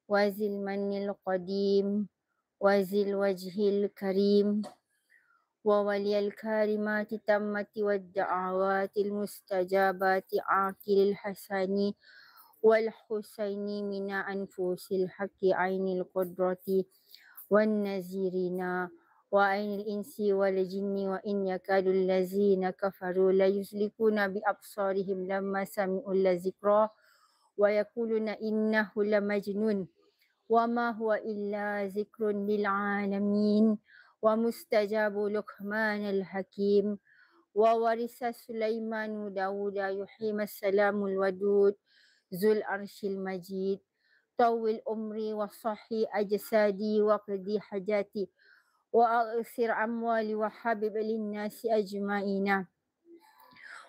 wa zil manil qadim wa zil wajhil karim wa waliyal karimati tammati wad da'awatil mustajabati akilil hasani wal husaini mina anfusil haqqi ainil qudrati wan nazirina wa ainil insi wal jinni wa in yakadul lazina kafaru la yuslikuna bi absarihim lamma sami'ul lazikra wa yaquluna innahu lamajnun wa ma huwa illa zikrun lil alamin wa mustajabu luqmanal hakim wa warisa Sulaimanu Dawuda yuhimas salamul wadud zul arshil majid tawil umri wa sahhi ajsadi wa qadi hajati wa aghsir amwali wa habib linnasi ajma'ina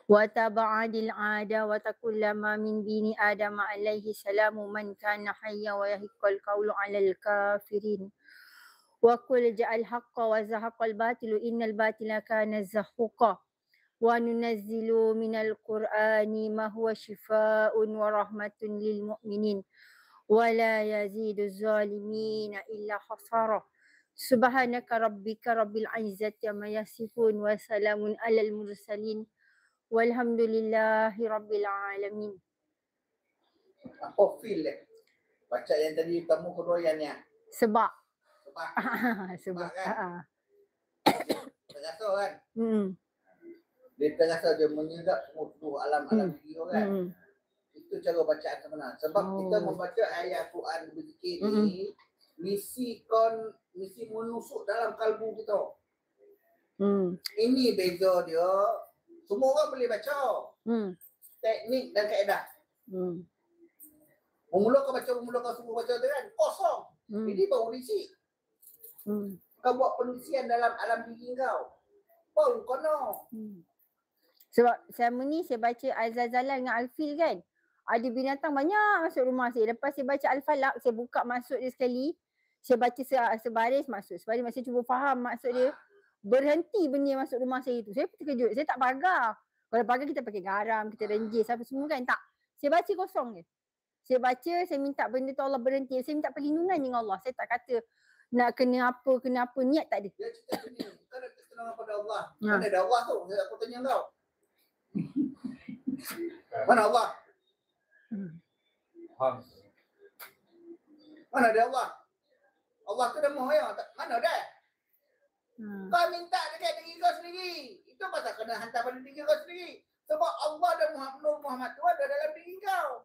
wa taba'adil ada wa takullama min bini adam alaihi salamu man kana hayya wa yahiqqal qawlu alal kafirin wa qul ja'al haqqa wa zahaqal batilu innal batila kana zahuqa wa nunazzilu minal qur'ani ma huwa shifaa'un wa rahmatun lil mu'minin wa la yazidu zalimina illa khasara. Subhanaka rabbika rabbil izzati amma yasifun wa salamun alal mursalin walhamdulillahi rabbil alamin. Apa feel dia? Baca yang tadi pertama kedua yang ni. Sebab kan? Terasa kan? Dia terasa dia menyerap semua alam-alam dia kan? Itu cara bacaan sebenar. Sebab kita membaca ayat Quran berzikir ni, misi menusuk dalam kalbu kita. Ini beza dia. Semua orang boleh baca. Teknik dan kaedah. Mula kau suruh baca tu kan, kosong. Ini baru diisi. Kau buat penelitian dalam alam diri kau. Pun kono. Sebab selama ni saya baca Al-Zazalan dengan Al-Fil kan. Ada binatang banyak masuk rumah saya. Lepas saya baca Al-Falaq, saya buka maksud dia sekali. Saya baca sebaris maksud. Sebaris maksud cuba faham maksud dia. Berhenti benda yang masuk rumah saya tu. Saya terkejut. Saya tak pagar. Kalau pagar kita pakai garam, kita renjis apa semua kan. Tak. Saya baca kosong je. Saya baca, saya minta benda tu Allah berhenti. Saya minta perlindungan dengan Allah. Saya tak kata nak kena apa. Niat tak ada. Dia cerita gini. Kau nak terkenal pada Allah. Mana ada Allah tu? Aku tanya kau. Mana Allah? Mana ada Allah? Allah tu dah mahu ya. Mana ada? Kau minta dekat diri kau sendiri. Itu pasal kena hantar pada diri kau sendiri. Sebab Allah dan Nur Muhammad tu ada dalam diri kau.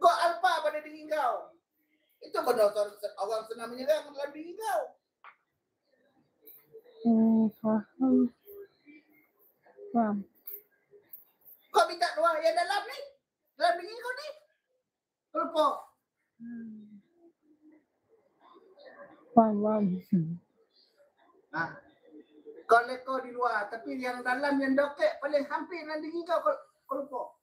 Kau alfa pada diri kau. Itu pada orang senang menyerang dalam diri kau. Faham. Kau minta doa yang dalam ni. Dalam diri kau ni. Kau lupa. Faham. Kau leko di luar. Tapi yang dalam yang dokek paling hampir dengan diri kau. Kau lupa.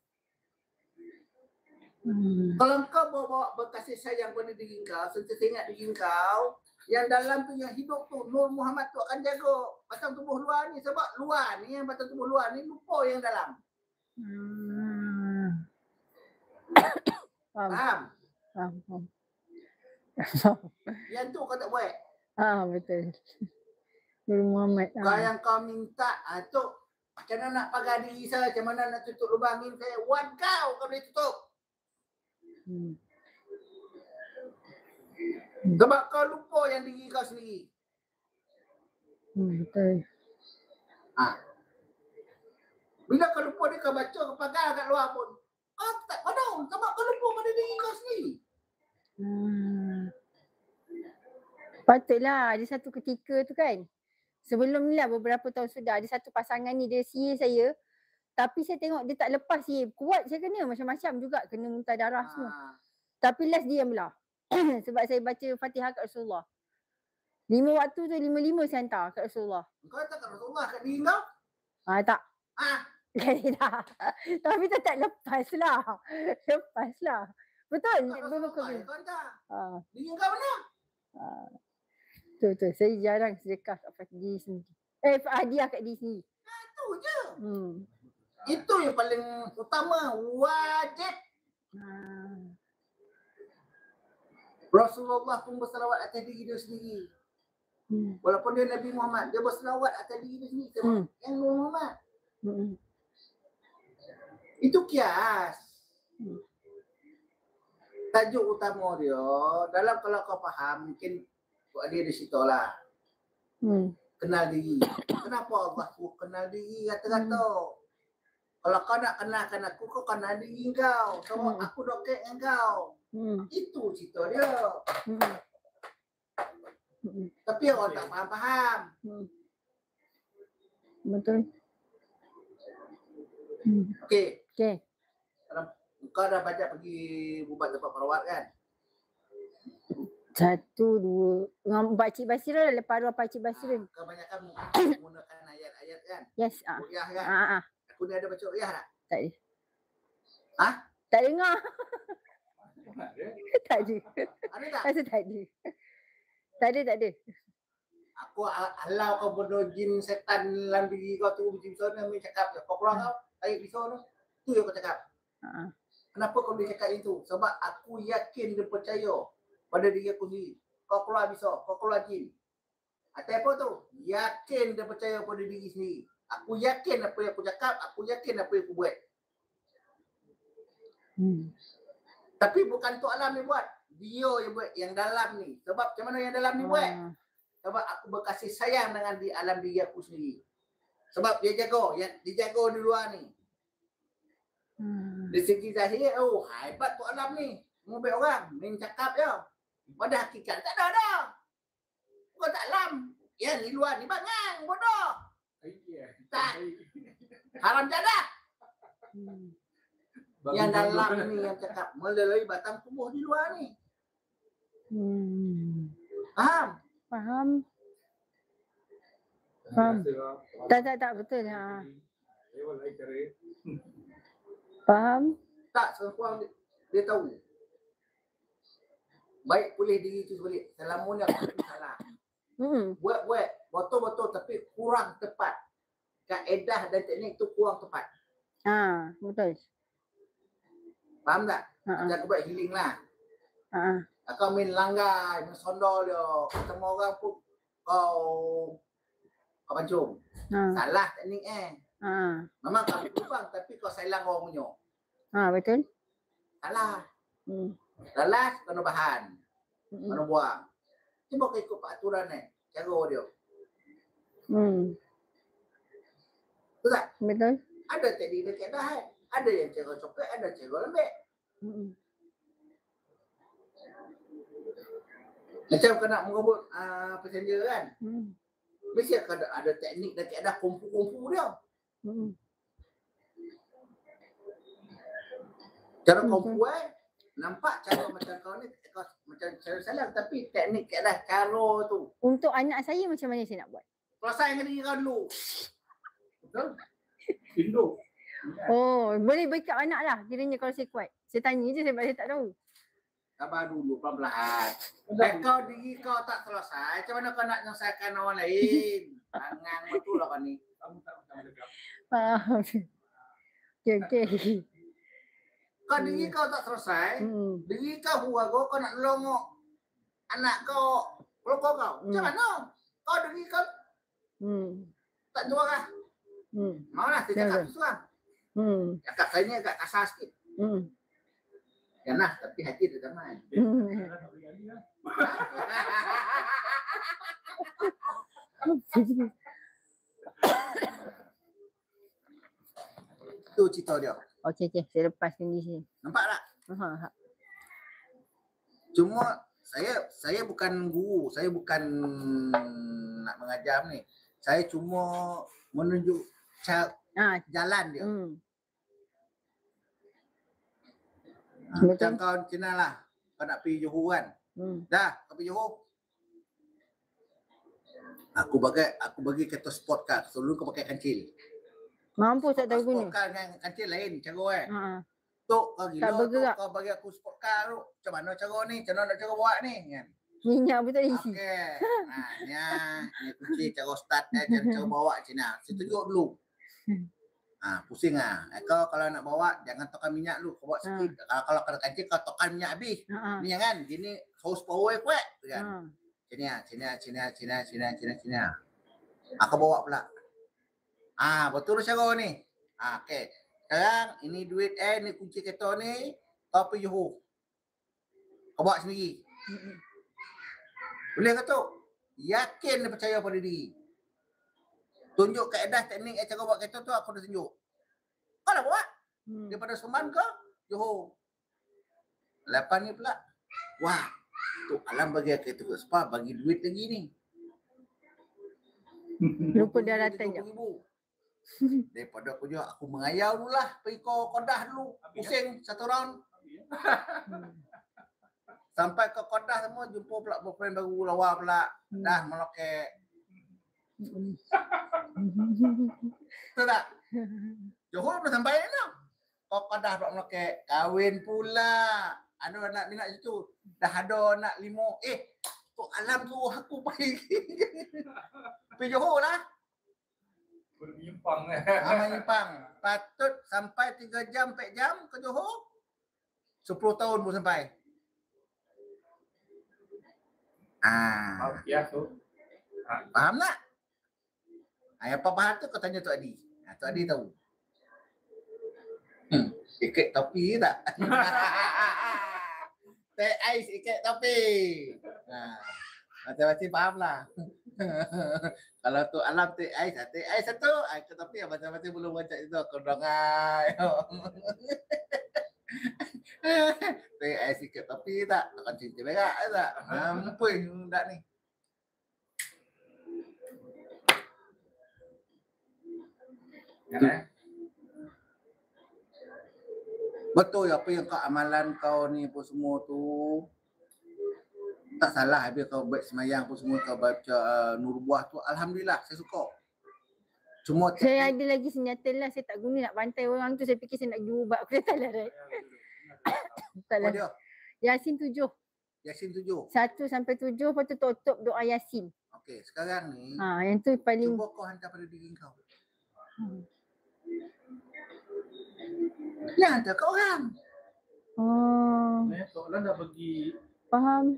Kalau kau bawa berkasih sayang pada diri kau, sentiasa ingat diri kau, yang dalam tu, yang hidup tu, Nur Muhammad tu akan jaga batang tubuh luar ni. Sebab luar ni, yang batang tubuh luar ni lupa yang dalam. Faham? Faham. Yang tu kau tak buat. Betul. Nur Muhammad. Kau yang kau minta, tu macam mana nak pagar diri saya, macam mana nak tutup lubang ni, saya wan kau boleh tutup. Sebab kau lupa yang diri kau sendiri. Betul. Bila kau lupa dia, kau baca, kau pagar kat luar pun. Kau tak tahu sebab kau lupa pada diri kau sendiri. Patutlah ada satu ketika tu kan. Sebelum ni lah beberapa tahun sudah ada satu pasangan ni dia sihir saya. Tapi saya tengok dia tak lepas sihir. Kuat saya kena macam-macam juga. Kena muntah darah semua. Tapi last diamlah. Sebab saya baca Fatihah kat Rasulullah. 5 waktu tu 5-5 saya hantar kat Rasulullah. Kau tak kat Rasulullah kat diri kau? Tak. Tak. Tapi tak lepas lah. Lepas lah. Betul. Kau hantar. Diri kau mana? Betul. Saya jarang sedekah kat diri sendiri. Hadiah kat diri sendiri. Itu je. Itu yang paling utama. Wajib. Rasulullah pun berselawat atas diri dia sendiri. Walaupun dia Nabi Muhammad, dia berselawat atas diri dia sendiri. Yang Muhammad. Itu kias. Tajuk utama dia, dalam kalau kau faham, mungkin buat dia di situ lah. Kenal diri. Kenapa Allah suruh kenal diri kata-kata? Kalau kau nak kenalkan aku, kau kenal diri kau. Sebab aku dokek dengan kau. Itu cerita dia. Tapi orang tak faham-faham. Betul. Okey. Okey. Kau dah banyak pergi buat tempat perawat kan? 1, 2. Dengan Pakcik Basira dah lepas arwah Pakcik Basira. Kebanyakan menggunakan ayat-ayat kan? Yes. Ruqyah kan? Aku ni ada baca ruqyah tak? Tak ada. Tak dengar. Tak ada. Ada tak? Rasa tak ada. Tak ada. Aku halau kau bodoh jin setan dalam diri kau tu pisau ni ambil cakap kau keluar kau tarik pisau tu. Tu yang kau cakap. Kenapa kau boleh cakap itu? Sebab aku yakin dia percaya pada diri aku sendiri. Kau keluar pisau, kau keluar jin. Atas apa tu? Yakin dia percaya pada diri sendiri. Aku yakin apa yang aku cakap, aku yakin apa yang aku buat. Tapi bukan tu alam ni buat. Dia yang buat yang dalam ni. Sebab macam mana yang dalam ni buat? Sebab aku berkasih sayang dengan di alam diri aku sendiri. Sebab dia jaga, dia jaga di luar ni. Di segi zahir, hebat tu alam ni. Mengubah orang, main cakap je. Pada hakikat tak ada dah. Kau tak alam. Yang di luar ni bangang, bodoh. Tak. Haram jadah. Yang dalam ni yang cakap melalui batang tubuh di luar ni. Faham? Faham. Faham. Tak betul. Ha. Faham. Tak, seorang dia tahu. Baik pulih diri tu balik. Selamunya aku salah. Buat. Betul-betul tapi kurang tepat. Kaedah dan teknik tu kurang tepat. Betul. Faham tak? Macam aku buat healing lah. Kau main langgar, main sondol dia. Ketemu orang pun kau pancung. Salah teknik Memang kau kurang tapi kau silang orang punya. Betul. Salah. Lalas kena bahan. Kena buang. Cuba kau ikut peraturan cara dia. Betul tak? Betul. Ada teknik dan kaedah Ada yang cara coklat, ada cara lembek. Macam kau nak mengebut passenger kan? Mesti ada teknik dan kaedah kompu-kompu dia. Cara kompu nampak cara macam kau ni macam cara salah tapi teknik kaedah cara tu. Untuk anak saya macam mana saya nak buat? Kalau saya dengan diri kau dulu. Betul? Induk. Oh, boleh backup anak lah kiranya kalau saya kuat. Saya tanya je sebab saya tak tahu. Sabar dulu, pelan-pelan. Kau diri kau tak selesai, macam mana kau nak menyelesaikan orang lain? Tangan betul lah kau ni. Faham. Okay. Kau diri kau tak selesai, diri kau huago, kau nak tolong anak kau, keluarga kau. Macam mana? Kau diri kau tak jual lah. Maulah, saya cakap tu lah. Cakap saya ni agak kasar sikit. Janganlah, tapi hati dia taman. Itu cerita dia. Okey. Saya lepaskan di sini. Nampak tak? Cuma saya bukan guru, saya bukan nak mengajar ni. Saya cuma menunjuk jalan dia. Macam kau kenal lah. Kau nak pergi Johor kan? Dah, kau pergi Johor. Aku bagi kereta sport car. Sebelum kau pakai kancil. Mampu tak tahu guna. Sport car dengan kancil lain cara Tok kau gila. Kau bagi aku sport car tu. Macam mana cara ni? Macam mana nak cara buat ni? Kan? Minyak pun tak isi. Okey. Ni kunci cara start cara bawa macam mana. Saya tunjuk dulu. Pusing kau kalau nak bawa jangan tekan minyak dulu, kau bawa sikit. Kalau kena kancil kau tekan minyak habis. Ni kan, gini horsepower kuat kan. Sini. Aku bawa pula. Betul cara ni. Okey. Sekarang ini duit ni kunci kereta ni, kau pergi Johor. Kau bawa sendiri. Boleh ke tu? Yakin dia percaya pada diri. Tunjuk kaedah teknik cara buat kereta tu aku dah tunjuk. Kau nak buat? Daripada Seman ke Johor. Lepas ni pula. Wah, tu alam bagi kereta Vespa bagi duit lagi ni. Lupa dia datang je. Daripada aku juga aku mengayau dulu lah. Pergi Kedah dulu. Pusing satu round. Sampai ke Kedah semua jumpa pula boyfriend baru lawa pula. Dah melokek. Betul tak? Johor belum sampai ni tau. Kau Kedah pula melokek. Kahwin pula. Ada anak minat situ. Dah ada anak 5. Tu alam tu aku pergi. Pergi Johor lah. Menyimpang menyimpang. Patut sampai 3 jam, 4 jam ke Johor. 10 tahun pun sampai. Faham tak? Yang apa bahan tu kau tanya Tok Adi. Tok Adi tahu. Ikat topi tak? Teh ais ikat topi. Macam-macam faham lah. Kalau tu alam teh ais satu, ikat topi macam-macam belum macam itu. Kodongai. Teh ais ikat topi tak? Akan cinta berak tak? Mampu tak ni. Betul apa yang kau amalan kau ni pun semua tu. Tak salah habis kau buat semayang pun semua kau baca Nurubuah tu. Alhamdulillah saya suka. Cuma Saya ada lagi senjata lah. Saya tak guna nak bantai orang tu. Saya fikir saya nak pergi ubat. Aku tak lah, right? Tak apa lah. dia? Yasin 7. Yasin 7. 1 sampai 7. Lepas tu tutup doa Yasin. Okey, sekarang ni Yang tu paling. cuba kau hantar pada diri kau. Jangan hantar ke orang. Oh, Soalan dah bagi faham.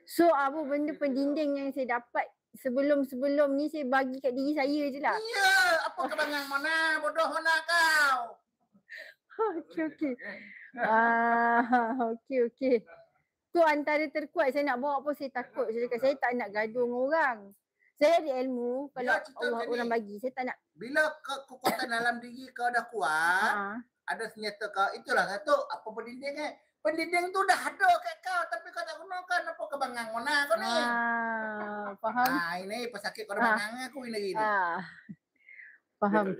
So apa benda pendinding yang saya dapat sebelum ni saya bagi kat diri saya je lah. Ya, apa kebangang mana? Bodoh mana kau? Okey. Okey. Tu antara terkuat saya nak bawa apa saya takut. Saya cakap saya tak nak gaduh dengan orang. Saya ada ilmu kalau Ya, cerita Allah macam orang ni. bagi. Saya tak nak. Bila kekuatan dalam diri kau dah kuat, ada senjata kau, itulah satu apa pendinding eh. Pendinding tu dah ada kat kau tapi kau tak gunakan. Apa kebangang mana kau ni? Faham. Ini pesakit kau dah bangang aku ini. Faham.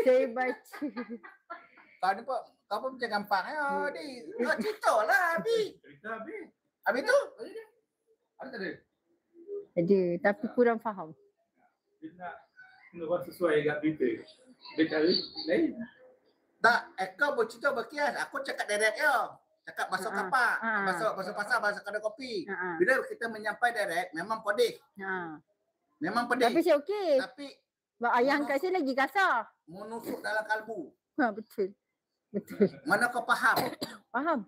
Saya baca. Kau ni kau pun macam gampang ni. Kau cerita lah Abi. cerita habis. Habis tu? Ada tak ada? Ada tapi kurang faham. Dia nak buat sesuai kat berita. Berita lain. Tak, kau bercerita berkias. Aku cakap direct je. Cakap masuk kapak. Masuk pasar, masuk kedai kopi. Bila kita menyampai direct, memang pedih. Memang pedih. Tapi saya okey. Tapi Sebab ayah angkat saya lagi kasar. menusuk dalam kalbu. Betul. Mana kau faham? Faham.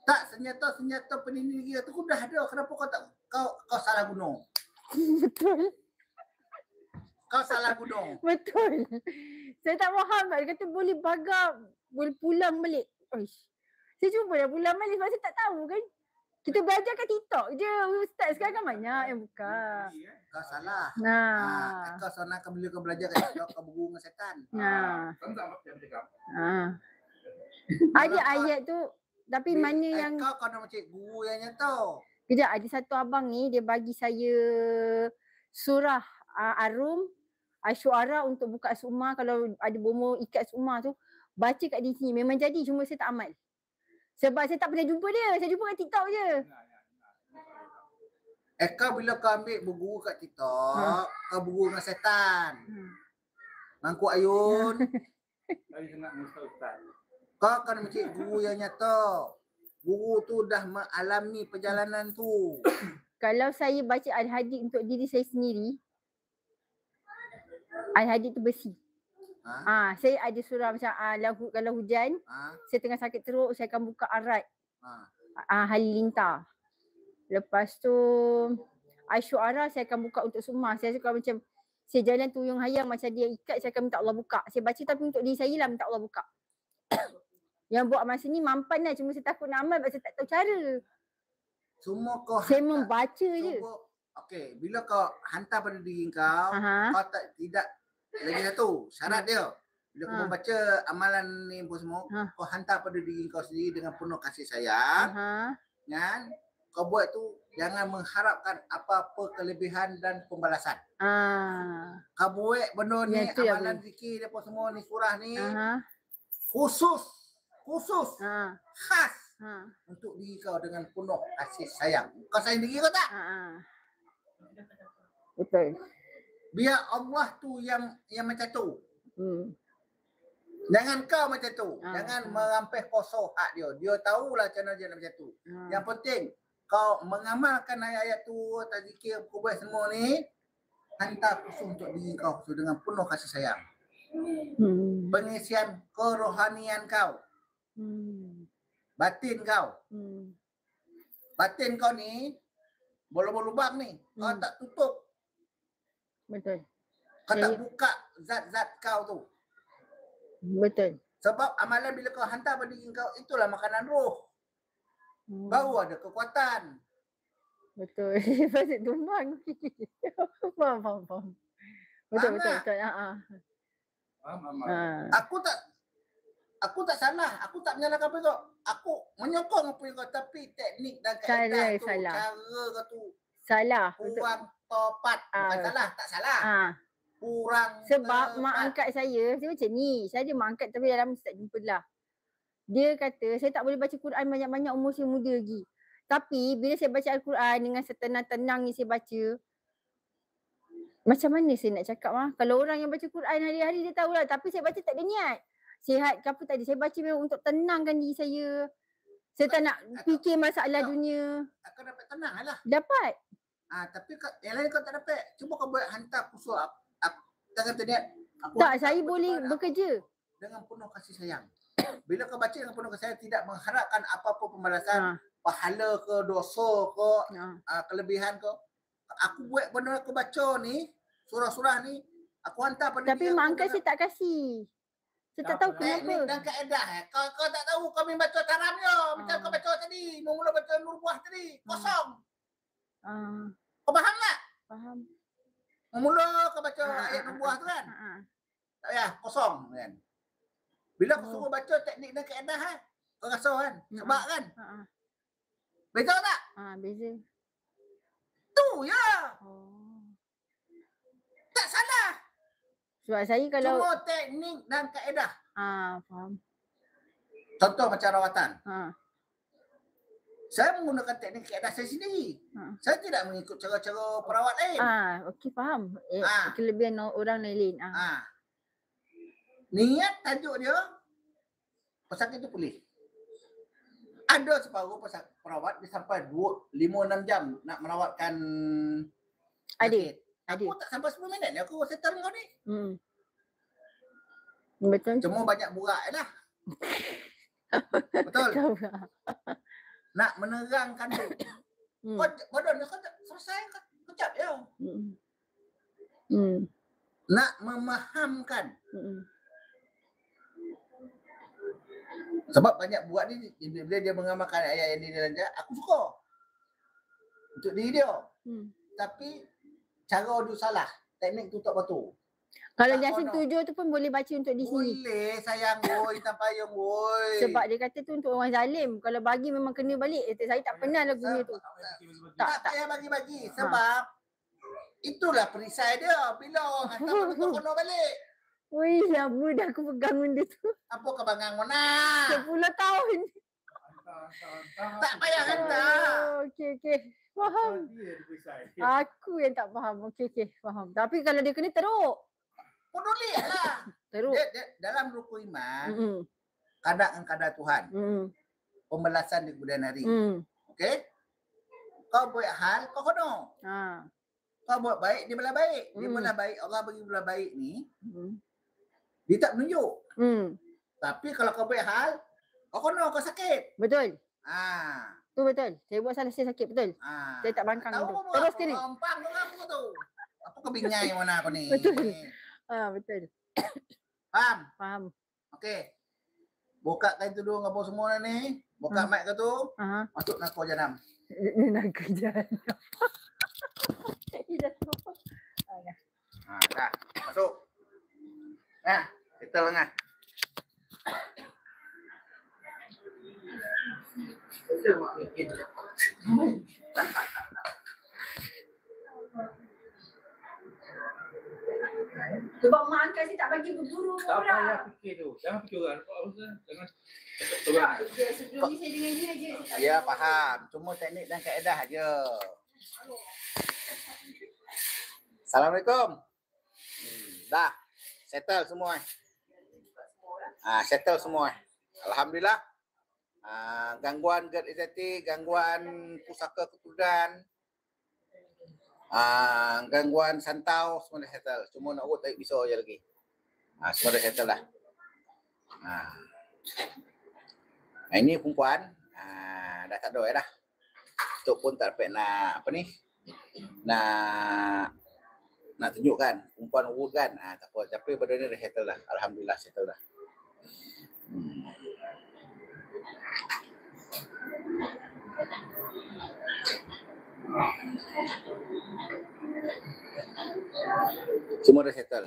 Tak, senjata pendinding diri tu dah ada. Kenapa kau salah guna? Betul. Kau salah guna. Betul. Saya tak faham. Dia kata boleh bagar, boleh pulang balik. Oish. Saya cuba dah pulang balik sebab saya tak tahu kan. Kita belajar kat TikTok je. Ustaz sekarang kan banyak yang buka. Kau salah. Kau sana bila kau belajar kat TikTok, kau berguru dengan setan. Kamu tak macam cakap. Ada ayat tu. Tapi mana yang kau nak macam guru yang nyata. kejap, ada satu abang ni dia bagi saya surah Ar-Rum, Asy-Syu'ara untuk buka Asumah. Kalau ada bomo ikat Asumah tu, baca kat di sini. Memang jadi, cuma saya tak amal. Sebab saya tak pernah jumpa dia. Saya jumpa kat TikTok je. Kau bila kau ambil berguru kat TikTok, kau berguru dengan setan. Mangkuk ayun. Tadi saya nak ustaz. Kau kena mencari guru yang nyata. Guru tu dah mengalami perjalanan tu. Kalau saya baca Al-Hadid untuk diri saya sendiri, Al-Hadid tu besi. Saya ada surah macam kalau hujan, saya tengah sakit teruk, saya akan buka Ar-Ra'd. Halilintar. Lepas tu Asy-Syu'ara saya akan buka untuk Sumah. Saya suka macam saya jalan tuyung hayam macam dia ikat, saya akan minta Allah buka. Saya baca tapi untuk diri saya lah minta Allah buka. Yang buat masa ni mampan lah, cuma saya takut nak amal sebab saya tak tahu cara. Semua kau saya membaca je. Okey, bila kau hantar pada diri kau, kau tidak lagi satu syarat dia. Bila kau membaca amalan ni pun semua, kau hantar pada diri kau sendiri dengan penuh kasih sayang. Kan? Kau buat tu jangan mengharapkan apa-apa kelebihan dan pembalasan. Kau buat benda ni, amalan zikir dia pun semua ni, surah ni khusus khas untuk diri kau dengan penuh kasih sayang. Kau sayang diri kau tak? Betul. Biar Allah tu yang macam tu. Jangan kau macam tu. Jangan merampeh kosong hak dia. Dia tahulah cara dia macam tu. Yang penting kau mengamalkan ayat-ayat tu, tazkir, kubah semua ni, hantar khusus untuk diri kau dengan penuh kasih sayang. Pengisian kerohanian kau. Batin kau. Batin kau ni lubang ni. Kau tak tutup. Betul. Kau tak buka zat-zat kau tu. Betul. Sebab amalan bila kau hantar pada diri kau, itulah makanan roh. Baru ada kekuatan. Betul. Pasal tumbang. Faham. Betul. Aku tak salah. Aku tak menyalahkan apa kau. Aku menyokong apa kau, tapi teknik dan kaedah tu, salah. cara kau tu Salah. kurang tepat. Bukan salah, tak salah. Kurang sebab mak angkat saya macam ni. Saya ada mak angkat tapi dalam tak jumpa lah. Dia kata saya tak boleh baca Quran banyak-banyak, umur saya muda lagi. Tapi bila saya baca Al-Quran dengan setenang-tenangnya saya baca, macam mana saya nak cakap kalau orang yang baca Quran hari-hari dia tahulah, tapi saya baca tak ada niat. Sihat ke apa tadi, saya baca memang untuk tenangkan diri saya. Saya tak nak fikir masalah dunia. Kau dapat tenang lah. Dapat. Tapi yang lain kau tak dapat. Cuba kau buat hantar kusuk. Jangan terniat. Tak, saya boleh bekerja dengan penuh kasih sayang. Bila kau baca dengan penuh kasih sayang, tidak mengharapkan apa-apa pembalasan, pahala ke, dosa ke, kelebihan ke. Aku buat benda aku baca ni, surah-surah ni, aku hantar pada tapi mak angkat saya tak kasih. Saya tak tahu kenapa. Teknik dan kaedah. Kau tak tahu kau main baca taram je. Macam kau baca tadi, mula baca Nur Buah tadi, kosong. Kau faham tak? Faham. Mula kau baca ayat Nur Buah tu kan? Tak payah, kosong kan. Bila aku suruh baca teknik dan kaedah kan, kau rasa kan? Sebab kan? Beza tak? Beza. Tu ya. Tak salah. Sebab saya kalau cuma teknik dan kaedah. Faham. Contoh macam rawatan. Saya menggunakan teknik kaedah saya sendiri. Saya tidak mengikut cara-cara perawat lain. Okey, faham. Kelebihan orang lain. Niat tajuk dia, pesakit itu pulih. Ada separuh perawat dia sampai 5-6 jam nak merawatkan sakit. Aku tak sampai 10 minit ni aku settle kau ni. Betul. Cuma banyak burak je lah. Betul. Nak menerangkan tu. Bodoh kau tak selesai kejap je. Nak memahamkan. Sebab banyak buat ni, bila dia mengamalkan ayat yang dia aku suka. Untuk diri dia. Tapi cara dia salah. Teknik tu tak betul. Kalau Yasin 7 tu pun boleh baca untuk diri sendiri. Boleh sayang woi, tak payah woi. Sebab dia kata tu untuk orang zalim. Kalau bagi memang kena balik. Saya tak pernah lagunya tu. Tak payah bagi-bagi. Sebab itulah perisai dia. Bila orang hantar betul kena balik. Wih, lama dah aku pegang benda tu. Apa kebangang mana? 10 tahun. Tak payah hantar. Okey. Faham. Aku yang tak faham. Okey, faham. Tapi kalau dia kena teruk. Peduli lah. Teruk. Dalam rukun iman, kadar Tuhan. Pembalasan di kemudian hari. Okey? Kau buat hal, kau kena. Kau buat baik, dia belah baik. Dia belah baik, Allah bagi belah baik ni. Dia tak menunjuk. Tapi kalau kau buat hal, kau kena, kau sakit. Betul. Tu betul. Saya buat salah, saya sakit, betul. Saya tak bangkang tu. Terus ke ni? Gampang tu apa tu? Apa kau bingai mana aku ni? Betul. Betul. Faham? Okey. Buka kain tudung apa semua ni. Buka mic ke tu. Masuk nak kau janam. Nak kau janam. Dah. Masuk. Kita lengah. Sebab mak angkat saya tak bagi berburu orang. Tak payah fikir tu. Jangan fikir orang. Jangan. Sebelum ni saya dengan dia je. Ya, faham. Cuma teknik dan kaedah aja. Assalamualaikum. Dah. Settle semua. Settle semua. Alhamdulillah. Gangguan GERD anxiety, gangguan pusaka keturunan, gangguan santau semua dah settle. Cuma nak urut tarik pisau je lagi. Semua dah settle lah. Ini perempuan dah tak ada dah. Tok pun tak dapat nak apa ni. Nak tunjukkan perempuan urut kan. Tak apa. Tapi benda ni dah settle lah. Alhamdulillah settle lah. Semua dah settle.